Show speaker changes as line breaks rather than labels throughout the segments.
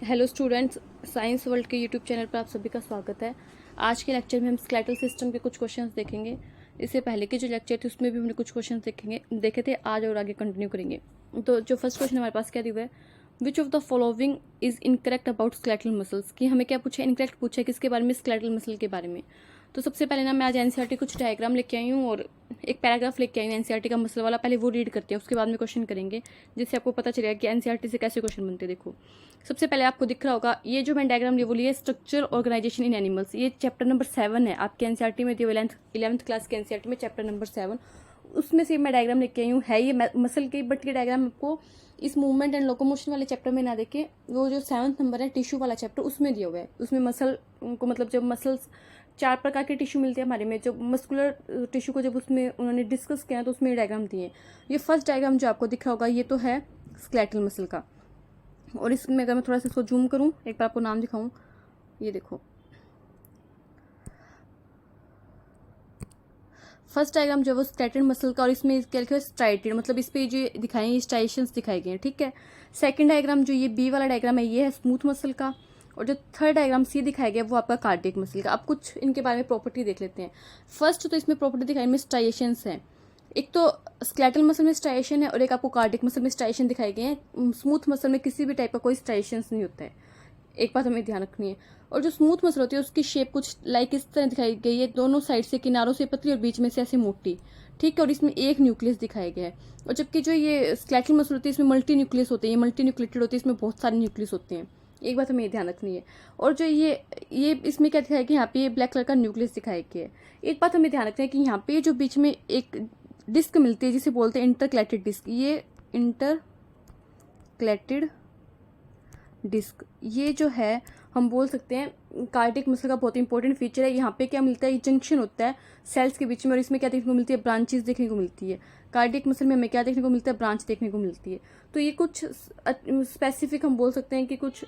Hello students, science world के YouTube channel पर आप सभी का स्वागत है। आज के लेक्चर में हम स्केलेटल सिस्टम के कुछ क्वेश्चंस देखेंगे। इससे पहले के जो लेक्चर थे उसमें भी हमने कुछ क्वेश्चंस देखे थे, आज और आगे कंटिन्यू करेंगे। तो जो फर्स्ट क्वेश्चन हमारे पास क्या दिया हुआ है, विच of the following is incorrect about skeletal muscles, कि हमें क्या पूछा है, इनकरेक्ट पूछा है किसके बारे में, स्केलेटल मसल के बारे में। तो सबसे पहले ना मैं आज एनसीईआरटी कुछ डायग्राम लेके आई हूँ और एक पैराग्राफ लेके आई हूँ एनसीईआरटी का मसल वाला। पहले वो रीड करते हैं, उसके बाद में क्वेश्चन करेंगे, जिससे आपको पता चलेगा कि एनसीईआरटी से कैसे क्वेश्चन बनते हैं। देखो, सबसे पहले आपको दिख रहा होगा ये जो मैं डायग्राम लिए वो लिए स्ट्रक्चर ऑर्गेनाइजेशन इन एनिमल्स। ये चैप्टर नंबर 7 है आपके एनसीईआरटी में, दिए 11th क्लास के एनसीईआरटी में चैप्टर नंबर 7, उसमें से मैं डायग्राम लेके आई हूँ। है ये मसल की, बट ये डायग्राम आपको इस मूवमेंट एंड लोकोमोशन वाले चैप्टर में ना देखे, वो जो 7th नंबर है टिश्यू वाला चैप्टर, उसमें दिया हुआ है। उसमें मसल को, मतलब जब मसल्स 4 प्रकार के टिश्यू मिलते हैं हमारे में, जो मस्कुलर टिश्यू को जब उसमें उन्होंने डिस्कस किया तो उसमें डायग्राम दिए हैं। ये फर्स्ट डायग्राम जो आपको दिख रहा होगा ये तो है स्केलेटल मसल का। और इसमें अगर मैं थोड़ा सा इसको जूम करूं, एक बार आपको नाम दिखाऊं, ये देखो फर्स्ट डायग्राम जो है वो स्केलेटल मसल का, और इसमें क्या लिखा है स्ट्राइटेड, मतलब इस पे जो दिखाए हैं ये स्ट्राइशंस दिखाए गए हैं, ठीक है। सेकंड डायग्राम जो ये बी वाला डायग्राम है ये है स्मूथ मसल का, और जो थर्ड डायग्राम सी दिखाया गया वो आपका कार्डियक मसल का। अब कुछ इनके बारे में प्रॉपर्टी देख लेते हैं। फर्स्ट तो इसमें प्रॉपर्टी दिखाई में स्ट्राइशंस है, एक तो स्केलेटल मसल में स्ट्राइशन है और एक आपको कार्डियक मसल में स्ट्राइशन दिखाए गए हैं। स्मूथ मसल में किसी भी टाइप का कोई स्ट्राइशंस नहीं होता है, एक बात हमें ध्यान रखनी है। और जो स्मूथ मसल होती है उसकी शेप कुछ लाइक इस तरह दिखाई गई है, दोनों साइड से किनारों से पतली और बीच में से ऐसे मोटी, ठीक है। और इसमें एक न्यूक्लियस दिखाया गया है। और जबकि जो ये स्केलेटल मसल होती है इसमें मल्टी न्यूक्लियस होते हैं, ये मल्टी न्यूक्लिएटेड होती है, इसमें बहुत सारे न्यूक्लियस होते हैं, एक बात हमें ध्यान रखनी है। और जो ये इसमें क्या दिखाया गया, यहाँ पे ये ब्लैक कलर का न्यूक्लियस दिखाया गया है। एक बात हमें ध्यान रखना है कि यहाँ पे जो बीच में एक डिस्क मिलती है जिसे बोलते हैं इंटरक्लेटेड डिस्क, ये इंटरक्लेटेड डिस्क, ये जो है हम बोल सकते हैं कार्डियक मसल का बहुत इंपॉर्टेंट फीचर है। यहाँ पे क्या मिलता है, ये जंक्शन होता है सेल्स के बीच में, और इसमें क्या देखने को मिलती है, ब्रांचेस देखने को मिलती है। कार्डियक मसल में हमें क्या देखने को मिलता है, ब्रांच देखने को मिलती है। तो ये कुछ स्पेसिफिक हम बोल सकते हैं कि कुछ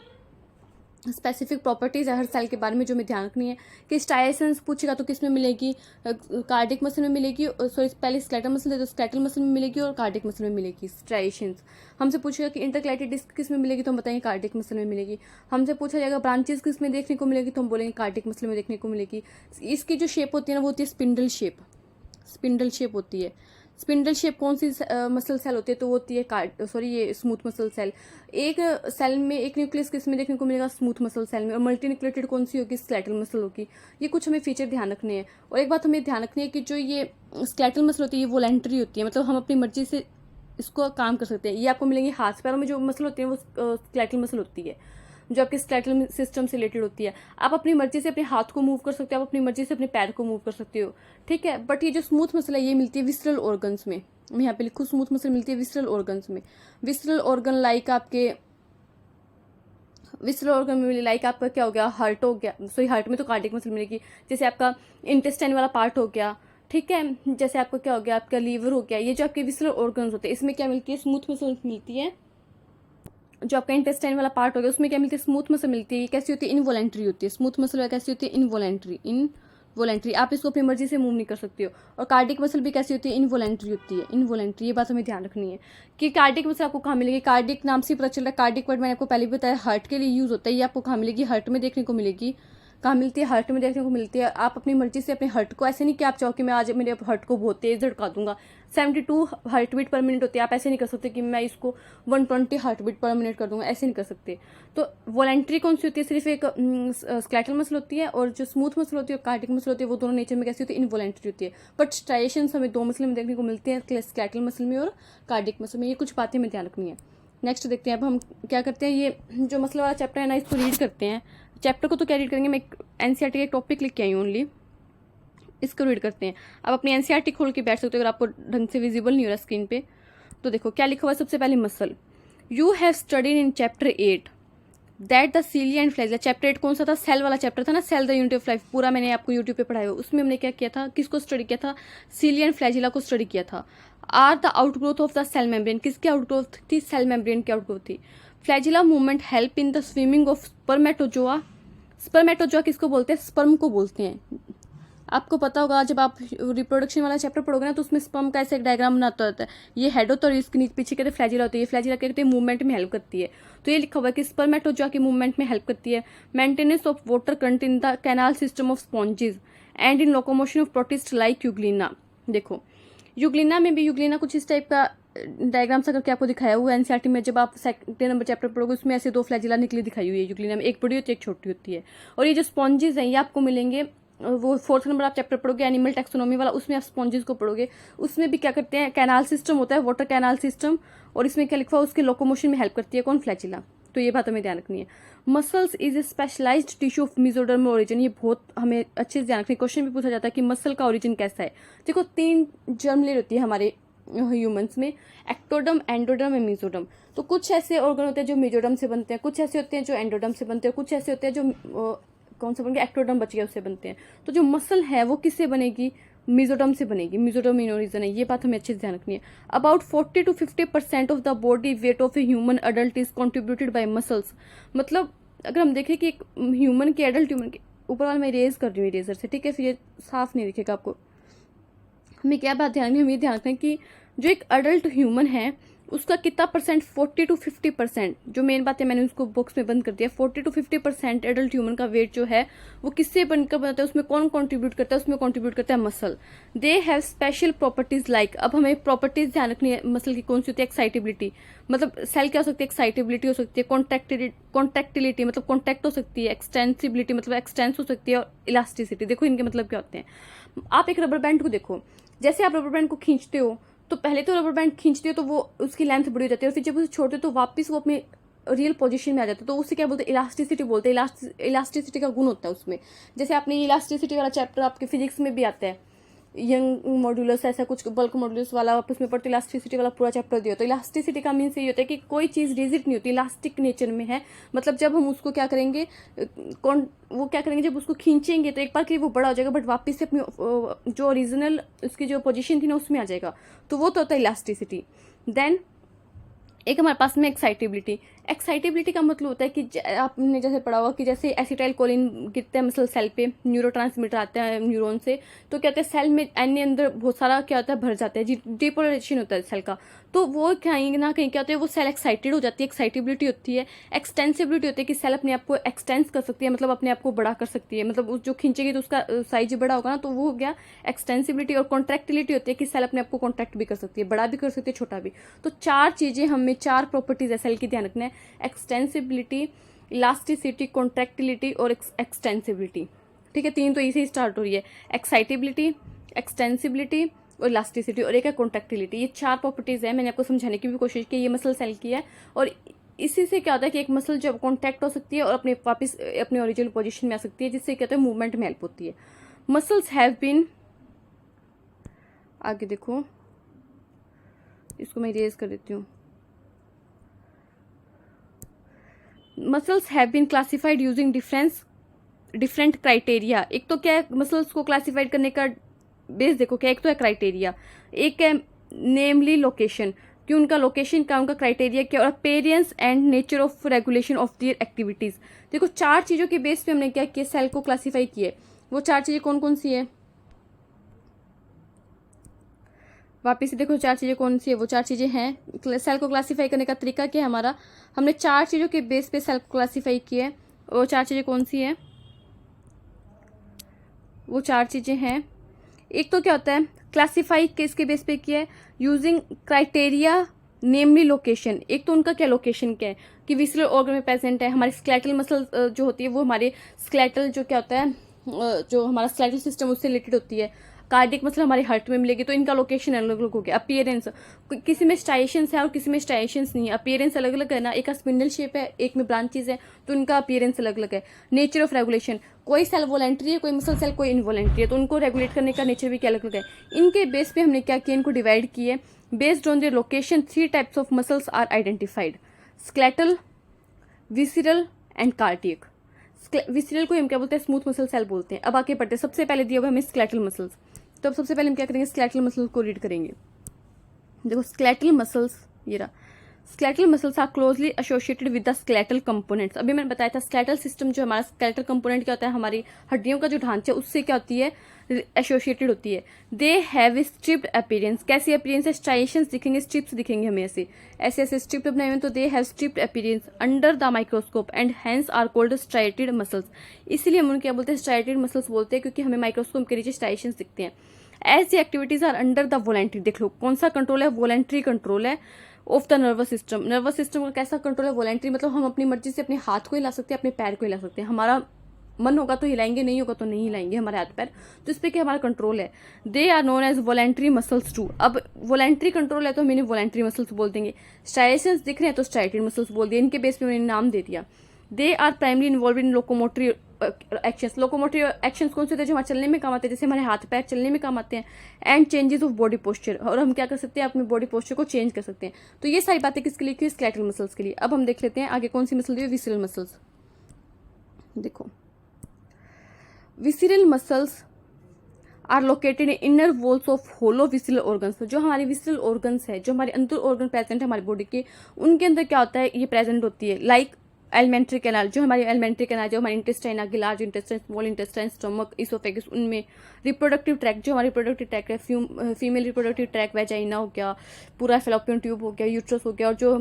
स्पेसिफिक प्रॉपर्टीज है हर सेल के बारे में जो हमें ध्यान रखनी है। कि स्ट्राइशंस पूछेगा तो किस में मिलेगी, कार्डियक मसल में मिलेगी, सॉरी पहले स्केलेटल मसल है तो स्केलेटल मसल में मिलेगी और कार्डियक मसल में मिलेगी स्ट्राइशंस। हमसे पूछेगा कि इंटरक्लेटेड डिस्क किस में मिलेगी तो हम बताएंगे कार्डियक मसल में मिलेगी। हमसे पूछा जाएगा ब्रांचेस किस में देखने को मिलेगी तो हम बोलेंगे कार्डियक मसल में देखने को मिलेगी। इसकी जो शेप होती है ना वो होती है स्पिंडल शेप, स्पिंडल शेप होती है। स्पिंडल शेप कौन सी मसल सेल होती है, तो वो होती है ये स्मूथ मसल सेल। एक सेल में एक न्यूक्लियस किस में देखने को मिलेगा, स्मूथ मसल सेल में, और मल्टी न्यूक्लिएटेड कौन सी होगी, स्केलेटल मसल होगी। ये कुछ हमें फीचर ध्यान रखने हैं। और एक बात हमें ध्यान रखनी है कि जो ये स्केलेटल मसल होती है ये वॉलंटरी होती है, मतलब हम अपनी मर्जी से इसको काम कर सकते हैं। ये आपको मिलेंगे हाथ पैरों में जो मसल होती है वो स्केलेटल मसल होती है, जो आपके स्केलेटल सिस्टम से रिलेटेड होती है। आप अपनी मर्जी से अपने हाथ को मूव कर सकते हो, आप अपनी मर्जी से अपने पैर को मूव कर सकते हो, ठीक है। बट ये जो स्मूथ मसल है ये मिलती है विसरल ऑर्गन्स में। मैं यहाँ पे लिखूँ स्मूथ मसल मिलती है विसरल ऑर्गन्स में। विसरल ऑर्गन लाइक आपके विसरल ऑर्गन में लाइक आपका क्या हो गया, हार्ट हो गया, सॉरी हार्ट में तो कार्डियक मसल मिलेगी, जैसे आपका इंटेस्टाइन वाला पार्ट हो गया, ठीक है। जैसे आपका क्या हो गया, आपका लीवर हो गया। ये जो आपके विसरल ऑर्गन्स होते हैं इसमें क्या मिलती है, स्मूथ मसल मिलती है। जो आपका इंटेस्टाइन वाला पार्ट हो गया उसमें क्या मिलती है, स्मूथ मसल मिलती है। ये कैसी होती है, इनवॉलेंट्री होती है। स्मूथ मसल कैसी होती है, इनवॉलेंट्री, आप इसको अपनी मर्जी से मूव नहीं कर सकते हो। और कार्डियक मसल भी कैसी होती है, इनवॉलेंट्री होती है, इनवॉलेंट्री। ये बात हमें ध्यान रखनी है कि कार्डियक मसल आपको कहाँ मिलेगी। कार्डियक नाम से पता चल रहा है, कार्डियक वर्ड मैंने आपको पहले भी बताया हार्ट के लिए यूज होता है। ये आपको कहाँ मिलेगी, हार्ट में देखने को मिलेगी। कहाँ मिलती है, हार्ट में देखने को मिलती है। आप अपनी मर्जी से अपने हार्ट को, ऐसे नहीं कि आप चाहो कि मैं आज मेरे हार्ट को बहुत तेज धड़का दूंगा। 72 हार्ट बीट पर मिनट होती है, आप ऐसे नहीं कर सकते कि मैं इसको 120 हार्ट बीट पर मिनट कर दूंगा, ऐसे नहीं कर सकते। तो वॉलेंट्री कौन सी होती है, सिर्फ एक स्केलेटल मसल होती है, और जो स्मूथ मसल होती है और कार्डियक मसल होती है वो दोनों नेचर में कैसी होती है, इनवॉलेंट्री होती है। बट स्ट्राइशंस हमें दो मसल में देखने को मिलती है, स्केलेटल मसल में और कार्डियक मसल में। ये कुछ बातें हमें ध्यान रखनी है। नेक्स्ट देखते हैं। अब हम क्या करते हैं, ये जो मसल वाला चैप्टर है ना इसको रीड करते हैं। चैप्टर को तो क्या रीड करेंगे, मैं एनसीईआरटी का एक टॉपिक लिख के आई हूँ ओनली, इसको रीड करते हैं। आप अपनी एनसीईआरटी खोल के बैठ सकते हो अगर आपको ढंग से विजिबल नहीं हो रहा स्क्रीन पे। तो देखो क्या लिखा हुआ है, सबसे पहले muscle. You have studied in chapter 8 that the cilia and flagella. Chapter 8 कौन सा था, सेल वाला चैप्टर था ना, cell the unit of life, पूरा मैंने आपको यूट्यूब पे पढ़ाया हुआ। उसमें हमने क्या किया था, किसको स्टडी किया था, सीलिया एंड फ्लैजिला को स्टडी किया था। Are the outgrowth of the cell membrane, किसकी आउटग्रोथ थी, सेल मेम्ब्रेन की आउटग्रोथ थी। Flagella movement help in the swimming of spermatozoa. Spermatozoa किसको बोलते हैं, स्पर्म को बोलते हैं। आपको पता होगा जब आप रिप्रोडक्शन वाला चैप्टर पढ़ोगे ना तो उसमें स्पर्म का ऐसे एक डायग्राम बनाता होता है, ये हेड होता है और इसके पीछे कहते हैं फ्लैजिला होती है, ये फ्लैजिला कहते हैं मूवमेंट में हेल्प करती है। तो ये लिखा हुआ है कि स्पर्मेटोजोआ की मूवमेंट में हेल्प करती है, maintenance of water content in the canal system of sponges and in locomotion of protist like Euglena. देखो यूग्लिना में भी, यूग्लिना कुछ इस टाइप का डायग्राम सा करके आपको दिखाया हुआ है एनसीईआरटी में, जब आप सेकंड नंबर चैप्टर पढ़ोगे उसमें ऐसे 2 फ्लैजिला निकली दिखाई हुई है यूग्लिना में, एक बड़ी होती है एक छोटी होती है। और ये जो स्पॉन्जेस हैं ये आपको मिलेंगे, वो 4th नंबर आप चैप्टर पढ़ोगे एनिमल टैक्सोनॉमी वाला, उसमें आप स्पॉन्जेस को पढ़ोगे। उसमें भी क्या करते हैं, कैनाल सिस्टम होता है, वाटर कैनाल सिस्टम, और इसमें क्या लिखा हुआ उसके लोकोमोशन में हेल्प करती है कौन, फ्लैजिला। तो ये बात हमें ध्यान रखनी है। Muscles is a specialised tissue of mesodermal origin, ये बहुत हमें अच्छे से ध्यान रखनी है। क्वेश्चन भी पूछा जाता है कि मसल का ओरिजिन कैसा है। देखो 3 जर्म लेयर होती है हमारे ह्यूमंस में, एक्टोडर्म, एंडोडर्म एंड मेसोडर्म। तो कुछ ऐसे ऑर्गन होते हैं जो मेसोडर्म से बनते हैं, कुछ ऐसे होते हैं जो एंडोडर्म से बनते हैं, कुछ ऐसे होते हैं जो कौन सा बन गया, एक्टोडर्म बच गया, उससे बनते हैं। तो जो मसल है वो किससे बनेगी, मेसोडर्म से बनेगी, मेसोडर्म इन ओरिजिन है, ये बात हमें अच्छे से ध्यान रखनी है। About 40 to 50% of the body weight of a human adult is contributed bye muscles. मतलब अगर हम देखें कि एक ह्यूमन के, एडल्ट ह्यूमन के ऊपर वाला मैं इरेज कर रही हूँ इरेजर से, ठीक है, फिर ये साफ नहीं दिखेगा आपको। हमें क्या बात ध्यान रखनी है, हमें ध्यान रखना है कि जो एक अडल्ट ह्यूमन है उसका कितना परसेंट, 40 to 50%, जो मेन बात है मैंने उसको बॉक्स में बंद कर दिया, 40 to 50% एडल्ट ह्यूमन का वेट जो है वो किससे बनकर बनता है, उसमें कौन कंट्रीब्यूट करता है, उसमें कंट्रीब्यूट करता है muscle. They have special properties like, अब हमें प्रॉपर्टीज ध्यान रखनी है मसल की, कौन सी होती है, एक्साइटेबिलिटी, मतलब सेल क्या हो सकती है, एक्साइटेबिलिटी हो सकती है, कॉन्टैक्टिलिटी मतलब कॉन्टैक्ट हो सकती है, एक्सटेंसिबिलिटी मतलब एक्सटेंस हो सकती है, और इलास्टिसिटी। देखो इनके मतलब क्या होते हैं। आप एक रबर बैंड को देखो, जैसे आप रबर बैंड को खींचते हो तो पहले तो रबर बैंड खींचते हो तो वो उसकी लेंथ बड़ी हो जाती है, और फिर जब उसे छोड़ते हो तो वापस वो अपने रियल पोजीशन में आ जाता है, तो उसे क्या बोलते हैं, इलास्टिसिटी बोलते हैं। इलास्टिसिटी का गुण होता है उसमें। जैसे आपने इलास्टिसिटी वाला चैप्टर आपके फिजिक्स में भी आता है, यंग मॉड्यूलस ऐसा कुछ, बल्क मॉड्यूलस वाला, आप उसमें पढ़ते इलास्टिसिटी वाला पूरा चैप्टर दिया। तो इलास्टिसिटी का मीन्स ये होता है कि कोई चीज़ रिजिड नहीं होती, इलास्टिक नेचर में है। मतलब जब हम उसको क्या करेंगे, वो क्या करेंगे, जब उसको खींचेंगे तो एक बार कि वो बड़ा हो जाएगा, बट वापस से अपनी जो ओरिजिनल उसकी जो पोजीशन थी ना उसमें आ जाएगा, तो वो तो होता है इलास्टिसिटी। देन एक हमारे पास में एक्साइटेबिलिटी। एक्साइटेबिलिटी का मतलब होता है कि आपने जैसे पढ़ा होगा कि जैसे एसिटाइल कोलिन गिरता है मसल सेल पे, न्यूरोट्रांसमीटर आता है न्यूरॉन से, तो क्या होता है सेल में अंदर बहुत सारा क्या होता है भर जाता है, डिपोलराइजेशन होता है सेल का। तो वो कहीं ना कहीं क्या होता है, वो सेल एक्साइटेड हो जाती है, एक्साइटेबिलिटी होती है। एक्सटेंसिबिलिटी होती है कि सेल अपने आप को एक्सटेंस कर सकती है, मतलब अपने आप को बड़ा कर सकती है, मतलब जो खींचेगी तो उसका साइज बड़ा होगा ना, तो वो हो गया एक्सटेंसिबिलिटी। और कॉन्ट्रैक्टिलिटी होती है कि सेल अपने आप को कॉन्ट्रैक्ट भी कर सकती है, बड़ा भी कर सकती है, छोटा भी। तो 4 चीजें हमें, 4 प्रॉपर्टीज है सेल की ध्यान रखना है, एक्सटेंसिबिलिटी, इलास्टिसिटी, कॉन्ट्रैक्टिलिटी और एक्सटेंसिबिलिटी। ठीक है, 3 तो इसे ही स्टार्ट हो रही है, एक्साइटेबिलिटी, एक्सटेंसिबिलिटी और इलास्टिसिटी, और एक है कॉन्ट्रैक्टिलिटी। ये 4 प्रॉपर्टीज है, मैंने आपको समझाने की भी कोशिश की, ये मसल सेल की है। और इसी से क्या होता है कि एक मसल जब कॉन्टैक्ट हो सकती है और अपने वापस अपने ओरिजिनल पोजीशन में आ सकती है, जिससे क्या होता है मूवमेंट में हेल्प होती है। मसल्स हैव बीन, आगे देखो, इसको मैं इरेज कर देती हूँ। Muscles have been classified using different criteria. एक तो क्या है मसल्स को क्लासिफाइड करने का बेस, देखो क्या, एक तो है क्राइटेरिया, एक है नेमली लोकेशन, कि उनका लोकेशन का, उनका क्राइटेरिया क्या, और appearance and nature of regulation of their activities. देखो 4 चीजों के बेस पे हमने क्या किया, सेल को क्लासिफाई किए। वो 4 चीजें कौन कौन सी है, वापिस से देखो 4 चीजें कौन सी है, वो 4 चीजें हैं। सेल को क्लासिफाई करने का तरीका क्या है हमारा, हमने 4 चीजों के बेस पे सेल को क्लासिफाई किया है। वो 4 चीजें कौन सी है, वो 4 चीजें हैं, एक तो क्या होता है क्लासिफाई किसके बेस पे किया है, यूजिंग क्राइटेरिया नेमली लोकेशन। एक तो उनका क्या लोकेशन क्या है कि विसरल ऑर्गन में प्रेजेंट है। हमारी स्केलेटल मसल जो होती है वो हमारे स्केलेटल जो क्या होता है, जो हमारा स्केलेटल सिस्टम उससे रिलेटेड होती है। कार्डिक मसल हमारे हार्ट में मिलेगी, तो इनका लोकेशन अलग अलग हो गया। अपीयरेंस, किसी में स्ट्राइएशंस है और किसी में स्ट्राइएशंस नहीं है, अपीयरेंस अलग अलग है ना, एक का स्पिंडल शेप है, एक में ब्रांचेस है, तो उनका अपीयरेंस अलग अलग है। नेचर ऑफ रेगुलेशन, कोई सेल वॉलेंट्री है, कोई मसल सेल कोई इनवॉलेंट्री है, तो उनको रेगुलेट करने का नेचर भी क्या अलग अलग है। इनके बेस पे हमने क्या किया, इनको डिवाइड किए। Based on their location 3 types of muscles are identified, skeletal, visceral and cardiac. Visceral को हम क्या बोलते हैं, स्मूथ मसल सेल बोलते हैं। अब आगे पढ़ते हैं, सबसे पहले दिया हुआ हमें स्केलेटल मसल्स। तो अब सबसे पहले हम क्या करेंगे, स्केलेटल मसल्स को रीड करेंगे। देखो स्केलेटल मसल्स, ये रहा skeletal muscles are closely associated with the skeletal components. अभी मैंने बताया था स्केलेटल सिस्टम जो हमारा स्केलेटल कंपोनेंट क्या होता है, हमारी हड्डियों का जो ढांचा उससे क्या होती है, एसोसिएटेड होती है। They have striped appearance. कैसी अपीयरेंस है, स्ट्राइएशंस दिखेंगे, स्ट्रिप्स दिखेंगे हमें ऐसे ऐसे ऐसे स्ट्रिप बनाए हुए, तो they have striped appearance under the microscope and hence are called striated muscles. इसलिए हम उन्हें क्या बोलते हैं, स्ट्राइटेड मसल्स बोलते हैं, क्योंकि हमें माइक्रोस्कोप के नीचे स्ट्राइएशंस दिखते हैं। As the activities are under the voluntary. देख लो कौन सा कंट्रोल है, वॉलेंट्री कंट्रोल है of the nervous system. Nervous system का कैसा कंट्रोल है, वॉलेंट्री, मतलब हम अपनी मर्जी से अपने हाथ को हिला सकते हैं, अपने पैर को हिला सकते हैं। हमारा मन होगा तो हिलाएंगे, नहीं होगा तो नहीं हिलाएंगे हमारे हाथ पैर, तो इस पर क्या हमारा कंट्रोल है। They are known as voluntary muscles too. अब वॉलेंट्री कंट्रोल है तो हम इन्हें वॉलेंट्री मसल्स बोल देंगे। स्ट्राइएशंस दिख रहे हैं तो स्ट्राइटेड मसल्स बोल दिए, इनके बेस पे मैंने नाम दे दिया। They are primary involve in locomotory actions. Locomotive actions कौन से होते हैं, जो हमारे चलने में काम आते हैं, जैसे हमारे हाथ पैर चलने में काम आते हैं। And changes of body posture, और हम क्या कर सकते हैं, अपने बॉडी पोस्चर को चेंज कर सकते हैं। तो ये सारी बातें किसके लिए की, स्केलेटल मसल्स के लिए। अब हम देख लेते हैं आगे कौन सी मसल दी है, विसरल मसल्स। देखो visceral muscles are located in inner walls of hollow visceral organs. जो हमारे विसरल ऑर्गन्स है, जो हमारे अंदर ऑर्गन प्रेजेंट है हमारी बॉडी के, उनके अंदर क्या होता है, ये प्रेजेंट होती है। लाइक एलिमेंट्री कैनाल, जो हमारी एलिमेंट्री कैनाल, जो हमारी इंटेस्टाइन आगे, large intestine, small intestine, stomach, oesophagus, उनमें रिप्रोडक्टिव ट्रैक, जो हमारी रिप्रोडक्टिव ट्रैक है, फीमेल रिप्रोडक्टिव ट्रैक, वेजाइना हो गया, पूरा फेलोपियन ट्यूब हो गया, यूट्रस हो गया, और जो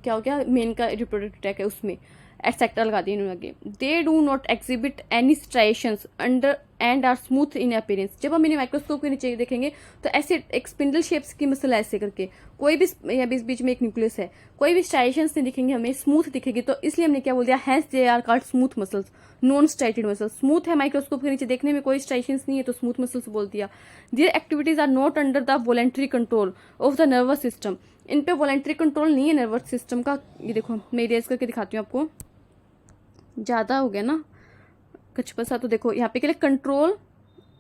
क्या हो गया मेन का रिप्रोडक्टिव ट्रैक है उसमें एक्सेट्रा लगा दिए इन्होंने आगे। They do not exhibit any striations under and are smooth in appearance. जब हम इन्हें माइक्रोस्कोप के नीचे देखेंगे तो ऐसे एक स्पिंडल शेप्स की मसल ऐसे करके, कोई भी बीच बीच में एक न्यूक्लियस है, कोई भी स्ट्राइएशंस नहीं दिखेंगे हमें, स्मूथ दिखेगी। तो इसलिए हमने क्या बोल दिया, hence they are called smooth muscles, non striated muscles. Smooth है, माइक्रोस्कोप के नीचे देखने में कोई स्ट्राइएशंस नहीं है, तो स्मूथ मसल्स बोल दिया। Their activities are not under the voluntary control of the nervous system. In पे वॉलेंट्री कंट्रोल नहीं है नर्वस सिस्टम का। ये देखो मैं इरेज करके दिखाती हूँ आपको, ज्यादा हो गया ना कुछ पसा, तो देखो यहाँ पे क्या कंट्रोल,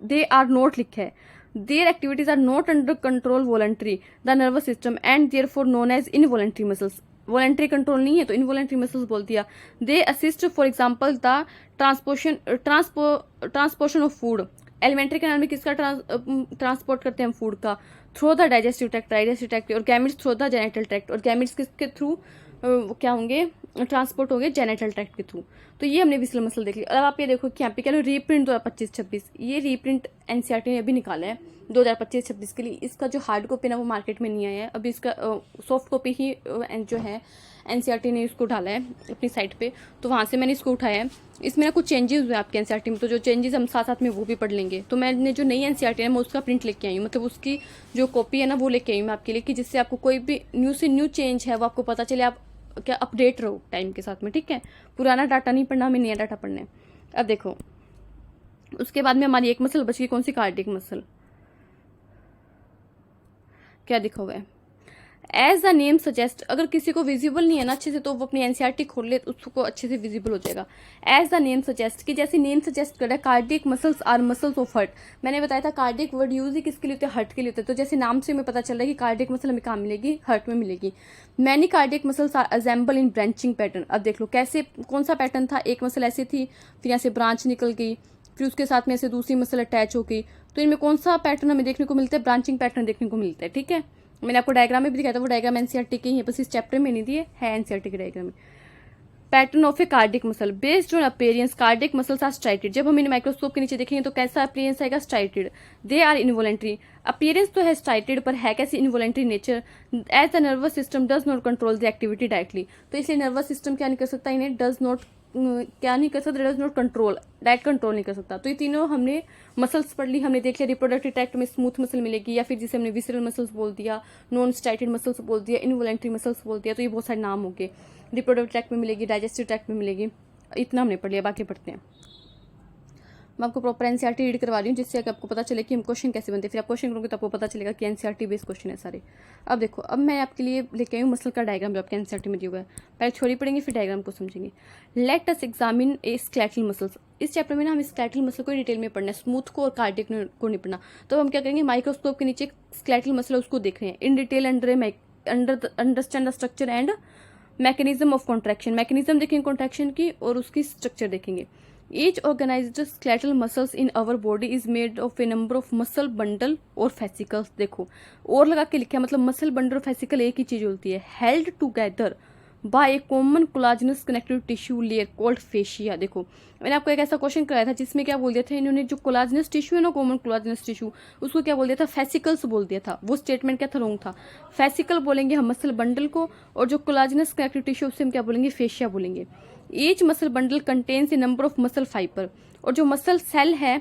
दे आर नॉट लिखा है। Their activities are not under control voluntary the nervous system and therefore known as involuntary muscles. Voluntary control नहीं है तो इनवॉलेंट्री मसल्स बोल दिया। They assist for example the transportation of food. Alimentary canal में किसका transport करते हैं हम, फूड का, थ्रू द डाइजेस्टिव ट्रैक्ट, और gametes through the genital tract, और गैमिट्स किसके थ्रू क्या होंगे, ट्रांसपोर्ट होंगे जेनिटल ट्रैक्ट के थ्रू। तो ये हमने विसरल मसल देख ली। अब आप ये देखो कि यहाँ पे क्या लो, रीप्रिंट 2025-26, ये रीप्रिंट एनसीईआरटी ने अभी निकाला है 2025-26 के लिए। इसका जो हार्ड कॉपी ना वो मार्केट में नहीं आया है अभी, इसका सॉफ्ट कॉपी ही जो है एनसीईआरटी ने इसको डाला है अपनी साइट पे, तो वहाँ से मैंने इसको उठाया है। इसमें ना कुछ चेंजेस हुए आपके एनसीईआरटी में, तो जो चेंजेस हम साथ साथ में वो भी पढ़ लेंगे। तो मैंने जो नई एनसीईआरटी है मैं उसका प्रिंट लेके आई हूँ, मतलब उसकी जो कॉपी है ना वो लेके आई हूँ मैं आपके लिए, कि जिससे आपको कोई भी न्यू से न्यू चेंज है वो आपको पता चले, आप क्या अपडेट रहो टाइम के साथ में, ठीक है। पुराना डाटा नहीं पढ़ना, हमें नया डाटा पढ़ना है। अब देखो उसके बाद में हमारी एक मसल बची, कौन सी, कार्डियक मसल। क्या दिखा हुआ है, एज द नेम सजेस्ट। अगर किसी को विजिबल नहीं है ना अच्छे से, तो वो अपनी एनसीईआरटी खोल ले, उसको अच्छे से विजिबल हो जाएगा। एज द नेम सजेस्ट, कि जैसे नेम सजेस्ट कर रहा है, cardiac muscles our muscles of heart. मैंने बताया था कार्डियक वर्ड यूज ही किसके लिए होता है, हार्ट के लिए होता है। तो जैसे नाम से हमें पता चल रहा है कि कार्डियक मसल हमें कहाँ मिलेगी, हार्ट में मिलेगी। Many cardiac muscles are assemble in branching pattern. अब देख लो कैसे, कौन सा पैटर्न था, एक मसल ऐसी थी, फिर यहाँ से ब्रांच निकल गई, फिर उसके साथ में ऐसे दूसरी मसल अटैच हो गई। तो इनमें कौन सा पैटर्न हमें देखने को मिलता है, ब्रांचिंग पैटर्न देखने को मिलता है, ठीक है। मैंने आपको डायग्राम में भी दिखाया था, वो डायग्राम एनसीईआरटी की है, बस इस चैप्टर में नहीं दिए है एनसीईआरटी के डायग्राम में। Pattern of a cardiac muscle based on appearance, cardiac muscles are striated. जब हम इन्हें माइक्रोस्कोप के नीचे देखेंगे तो कैसा अपीयरेंस आएगा, striated. They are involuntary, appearance तो है स्ट्राइटेड पर है कैसी, involuntary nature. As the nervous system does not control the activity directly. तो इसलिए नर्वस सिस्टम क्या नहीं कर सकता, इन्हें डज नॉट क्या नहीं कर सकता, does not control, direct control नहीं कर सकता। तो ये तीनों हमने मसल्स पढ़ ली, हमने देख लिया रिप्रोडक्टिव ट्रैक्ट में स्मूथ मसल मिलेगी, या फिर जिसे हमने विसरल मसल्स बोल दिया, नॉन स्ट्राइटेड मसल्स बोल दिया, इनवॉलेंट्री मसल्स बोल दिया। तो ये बहुत सारे नाम हो गए, रिप्रोडक्टिव ट्रैक्ट में मिलेगी, डाइजेस्टिव ट्रैक्ट में मिलेगी, इतना हमने पढ़ लिया, बाकी पढ़ते हैं। मैं आपको प्रॉपर एनसीईआरटी रीड करवा रही हूँ, जिससे कि आपको पता चले कि हम क्वेश्चन कैसे बनते हैं। फिर आप क्वेश्चन करोगे तो आपको पता चलेगा कि एनसीईआरटी बेस्ड क्वेश्चन है सारे। अब देखो, अब मैं आपके लिए लेके आई हूँ मसल का डायग्राम, जो आपके एनसीईआरटी में दिया हुआ है। पहले थ्योरी पढ़ेंगे फिर डायग्राम को समझेंगे। लेट अस एग्जामिन ए स्केलेटल मसल्स। इस चैप्टर में ना हम स्केलेटल मसल को डिटेल में पढ़ना है, स्मूथ को और कार्डियक को नहीं पढ़ना। तो हम क्या करेंगे, माइक्रोस्कोप के नीचे स्केलेटल मसल उसको देख रहे हैं in detail, understand the structure and mechanism of contraction. Mechanism देखेंगे कॉन्ट्रैक्शन की और उसकी स्ट्रक्चर देखेंगे। Each organised skeletal muscles in our body is made of a number of muscle bundle और फेसिकल्स। देखो और लगा के लिखा है, मतलब मसल बंडल और फेसिकल एक ही चीज होती है। Held together by a common collagenous connective tissue layer called fascia. देखो मैंने आपको एक ऐसा क्वेश्चन कराया था जिसमें क्या बोल दिया था इन्होंने, जो कोलाजिनस टिश्यू है ना, कॉमन कोलाजिनस टिश्यू, उसको क्या बोल दिया था, फेसिकल्स बोल दिया था। वो स्टेटमेंट क्या था, रॉन्ग था। फेसिकल बोलेंगे हम मसल बंडल को, और जो कोलाजिनस कनेक्टिव टिश्यू उससे हम क्या बोलेंगे, फेशिया बोलेंगे। Each muscle bundle contains A number of muscle fibre, और जो मसल सेल है,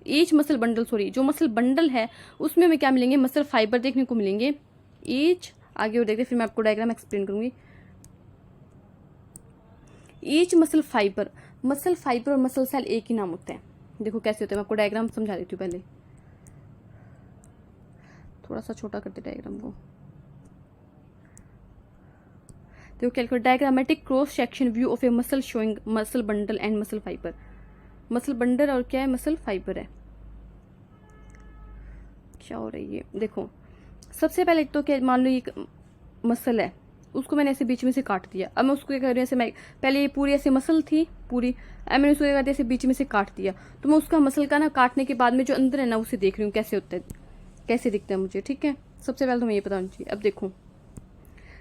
ईच मसल बंडल सॉरी जो मसल बंडल है उसमें हमें क्या मिलेंगे, मसल फाइबर देखने को मिलेंगे। ईच आगे और देखते फिर मैं आपको डायग्राम एक्सप्लेन करूंगी। ईच मसल फाइबर और मसल सेल एक ही नाम होता है। देखो कैसे होता है, मैं आपको डायग्राम समझा देती हूँ। पहले थोड़ा सा छोटा करते डायग्राम को। देखो calculate diagrammatic cross section view of A muscle showing muscle bundle and muscle fibre. Muscle bundle और क्या है, मसल फाइबर है। क्या हो रही है, देखो सबसे पहले तो क्या, मान लो ये मसल है, उसको मैंने ऐसे बीच में से काट दिया। अब मैं उसको क्या कर रही हूँ, ऐसे मैं पहले ये पूरी ऐसे मसल थी पूरी, अब मैंने उसको क्या कर दिया, ऐसे बीच में से काट दिया। तो मैं उसका मसल का ना काटने के बाद में जो अंदर है ना उसे देख रही हूँ कैसे होता है, कैसे दिखता है मुझे। ठीक है, सबसे पहले तो मैं ये पता होना चाहिए। अब देखो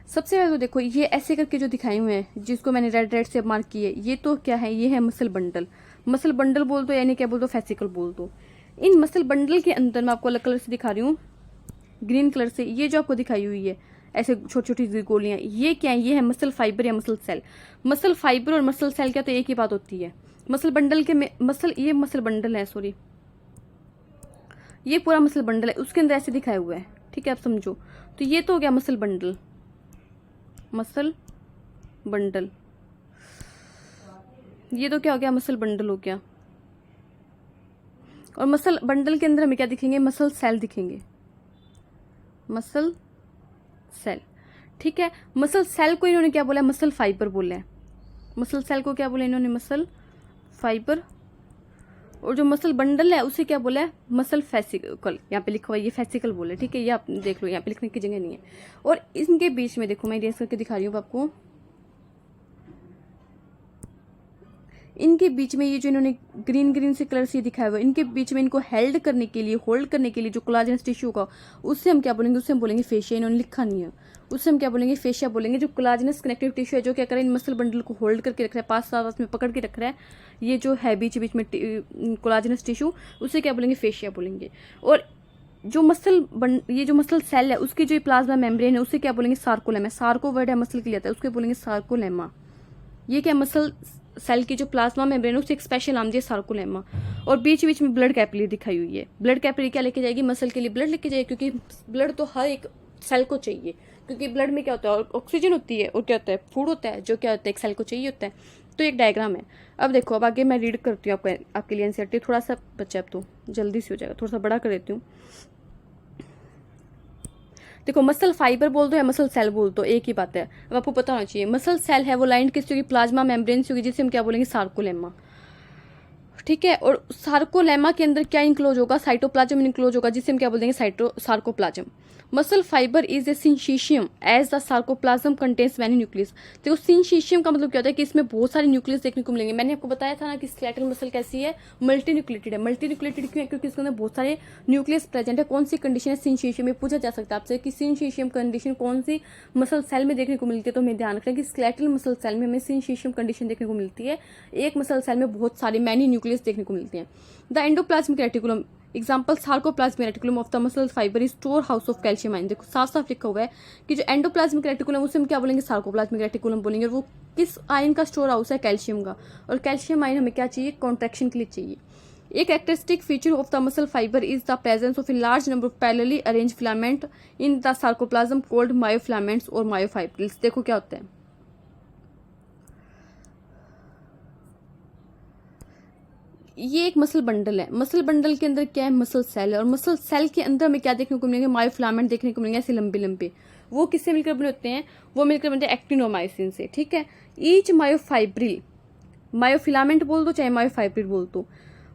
सबसे पहले तो देखो ये ऐसे करके जो दिखाए हुए हैं, जिसको मैंने रेड से मार्क किए, ये तो क्या है, ये है मसल बंडल। मसल बंडल बोल दो यानी क्या बोल दो, फेसिकल बोल दो। इन मसल बंडल के अंदर मैं आपको अलग कलर से दिखा रही हूँ, ग्रीन कलर से, ये जो आपको दिखाई हुई है ऐसे छोटी छोटी गोलियां, ये क्या है, ये है मसल फाइबर या मसल सेल। मसल फाइबर और मसल सेल क्या, तो एक ही बात होती है। मसल बंडल के ये मसल बंडल है, सॉरी ये पूरा मसल बंडल है, उसके अंदर ऐसे दिखाया हुआ है। ठीक है, आप समझो। तो ये तो हो गया मसल बंडल, मसल बंडल। ये तो क्या हो गया, मसल बंडल हो गया। और मसल बंडल के अंदर हमें क्या दिखेंगे, मसल सेल दिखेंगे, मसल सेल। ठीक है, मसल सेल को इन्होंने क्या बोला, मसल फाइबर बोला है। मसल सेल को क्या बोला इन्होंने, मसल फाइबर। और जो मसल बंडल है उसे क्या बोला है, मसल फेसिकल। यहाँ पे लिखा हुआ है ये फेसिकल बोले। ठीक है, ये आप देख लो, यहाँ पे लिखने की जगह नहीं है। और इनके बीच में देखो मैं इरेज करके दिखा रही हूँ आपको, इनके बीच में ये जो इन्होंने ग्रीन से कलर से दिखाया हुआ है, इनके बीच में इनको हेल्ड करने के लिए, होल्ड करने के लिए जो कोलाजनस टिश्यू का, उससे हम क्या बोलेंगे, उससे हम बोलेंगे फेशिया। इन्होंने लिखा नहीं है, उससे हम क्या बोलेंगे, फेशिया बोलेंगे। जो कोलाजनस कनेक्टिव टिश्यू है जो क्या कर रहा है, इन मसल बंडल को होल्ड करके रख रहा है, पास पास में पकड़ के रख रहा है, ये जो है बीच बीच में कोलाजनस टिश्यू, उसे क्या बोलेंगे, फेशिया बोलेंगे। और जो ये जो मसल सेल है उसकी जो प्लाज्मा मेम्ब्रेन है उसे क्या बोलेंगे, सार्कोलेमा। सार्को वर्ड है मसल के लिए आता है, उसके बोलेंगे सार्कोलेमा। ये क्या, मसल सेल की जो प्लाज्मा मेम्ब्रेन है उसे एक स्पेशल नाम दिया सार्कोलेमा। और बीच बीच में ब्लड कैपिलरी दिखाई हुई है। ब्लड कैपिलरी क्या लेके जाएगी, मसल के लिए ब्लड लेके जाएगी, क्योंकि ब्लड तो हर एक सेल को चाहिए, क्योंकि ब्लड में क्या होता है, ऑक्सीजन होती है और क्या होता है, फूड होता है, जो क्या होता है एक सेल को चाहिए होता है। तो एक डायग्राम है। अब देखो, अब आगे मैं रीड करती हूँ आपके लिए एनसीईआरटी। थोड़ा सा बच्चा अब तो जल्दी से हो जाएगा, थोड़ा सा बड़ा कर देती हूँ। देखो मसल फाइबर बोल दो या मसल सेल बोल दो, एक ही बात है। अब आपको पता होना चाहिए, मसल सेल है वो लाइन किस होगी, प्लाज्मा मेम्ब्रेन से होगी, जिसे हम क्या बोलेंगे, सार्कोलेमा। ठीक है, और सार्कोलेमा के अंदर क्या इंक्लोज होगा, साइटोप्लाज्म इंक्लोज होगा, जिसे हम क्या बोल देंगे, sarcoplasm. Muscle fibre is a syncytium as the sarcoplasm contains many nucleus. देखो सिंशीशियम का मतलब क्या होता है कि इसमें बहुत सारे न्यूक्लियस देखने को मिलेंगे। मैंने आपको बताया था ना कि स्केलेटल मसल कैसी है, मल्टी न्यूक्लिएटेड है। मल्टी न्यूक्लिएटेड क्यों है, क्योंकि इसके अंदर बहुत सारे न्यूक्लियस प्रेजेंट है। कौन सी कंडीशन है सिंशीशियम में, पूछा जा सकता है आपसे कि सिंशीशियम कंडीशन कौन सी मसल सेल में देखने को मिलती है। तो हमें ध्यान रखना कि स्केलेटल मसल सेल में हमें सिंशीशियम कंडीशन देखने को मिलती है। एक मसल सेल में बहुत सारी मैनी न्यूक्लियस देखने को मिलती है। The endoplasmic reticulum example sarcoplasmic reticulum of the muscle fibre is store house of calcium ion. देखो साफ साफ लिखा हुआ है कि जो एंडोप्लाज्मिक रेटिकुलम उसे हम क्या बोलेंगे, सार्कोप्लाज्मिक रेटिकुलम बोलेंगे। और वो किस आयन का स्टोर हाउस है, कैल्शियम का। और कैल्शियम आयन हमें क्या चाहिए, कॉन्ट्रैक्शन के लिए चाहिए। एक characteristic feature of the muscle fibre is the presence of a large number of parallelly arrange filament in the sarcoplasm called myofilaments और मायोफाइब्रिल्स। देखो क्या होता है, ये एक मसल बंडल है। मसल बंडल के अंदर क्या है, मसल सेल है। और मसल सेल के अंदर हमें क्या देखने को मिलेंगे, मायोफिलामेंट देखने को मिलेंगे, ऐसे लंबे लंबे। वो किससे मिलकर बने होते हैं, वो मिलकर बनते हैं एक्टिनोमाइसिन से। ठीक है, ईच मायोफाइब्रिल, मायोफिलामेंट बोल दो चाहे मायोफाइब्रिल बोल दो,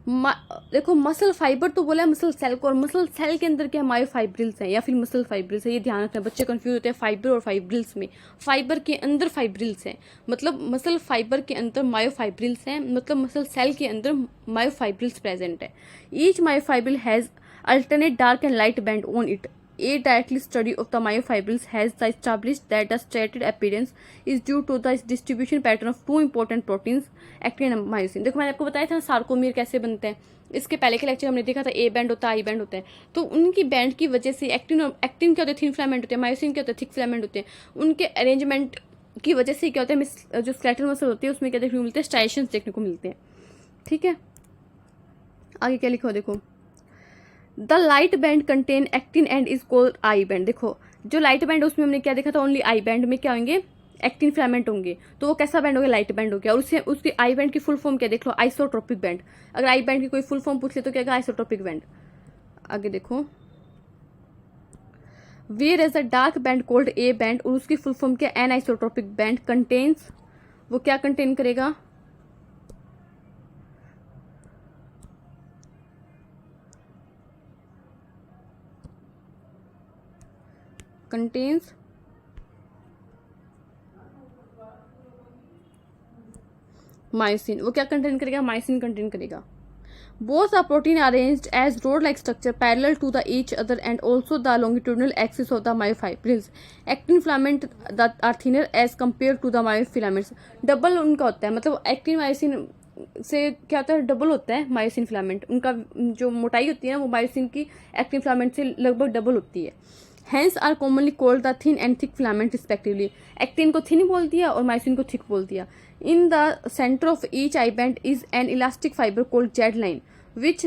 देखो मसल फाइबर तो बोला है मसल सेल को, और मसल सेल के अंदर क्या मायोफाइब्रिल्स हैं या फिर मसल फाइब्रिल्स है, ये ध्यान रखना, बच्चे कंफ्यूज होते हैं फाइबर और फाइब्रिल्स में। फाइबर के अंदर फाइब्रिल्स हैं, मतलब मसल फाइबर के अंदर मायोफाइब्रिल्स हैं, मतलब मसल सेल के अंदर मायोफाइब्रिल्स प्रेजेंट है। Each myofibril has alternate dark and light band on it. A directly study of the myofibrils has established that the striated appearance is due to the distribution pattern of two important proteins, actin and myosin। देखो मैंने आपको बताया था sarcomere कैसे बनते हैं, इसके पहले के लेक्चर हमने देखा था ए बैंड होता है, आई बैंड होता है। तो उनकी बैंड की वजह से एक्टिन क्या होते हैं, थिन फिलामेंट होते हैं, मायोसिन क्या होते हैं, थिक फिलामेंट होते हैं। उनके अरेंजमेंट की वजह से क्या होता है, जो स्केलेटल मसल होती है उसमें क्या देखने को मिलते हैं, स्ट्राइएशंस देखने को मिलते हैं। ठीक है, आगे क्या लिखा हो देखो, the light band contain actin and is called I band. देखो जो लाइट बैंड उसमें हमने क्या देखा था, ओनली आई बैंड में क्या होंगे, एक्टिन फिलामेंट होंगे, तो वो कैसा बैंड हो गया, लाइट बैंड हो गया। और उससे उसकी आई बैंड की फुल फॉर्म क्या देख लो, आइसोट्रोपिक बैंड। अगर आई बैंड की कोई फुल फॉर्म पूछ ले तो क्या, आइसोट्रोपिक बैंड। आगे देखो, whereas a dark band called A band, और उसकी फुल फॉर्म क्या, एन आइसोट्रोपिक बैंड कंटेन्स, वो क्या कंटेन करेगा, कंटेन्स मायोसिन। वो क्या कंटेन करेगा, मायोसिन कंटेन करेगा। Both are protein arranged as rod like structure parallel to the each other and also the longitudinal axis of the myofibrils. Actin filament are thinner as compare to the myofilaments. Double उनका होता है, मतलब actin myosin से क्या होता है, double होता है मायोसिन फिलामेंट। उनका जो मोटाई होती है ना, वो मायोसिन की एक्टिन फिलामेंट से लगभग डबल होती है। Hence are commonly called the thin and thick filament respectively। Actin को थिन बोल दिया और मायोसिन को थिक बोल दिया। In the center of each eye band is an elastic fiber called Z line which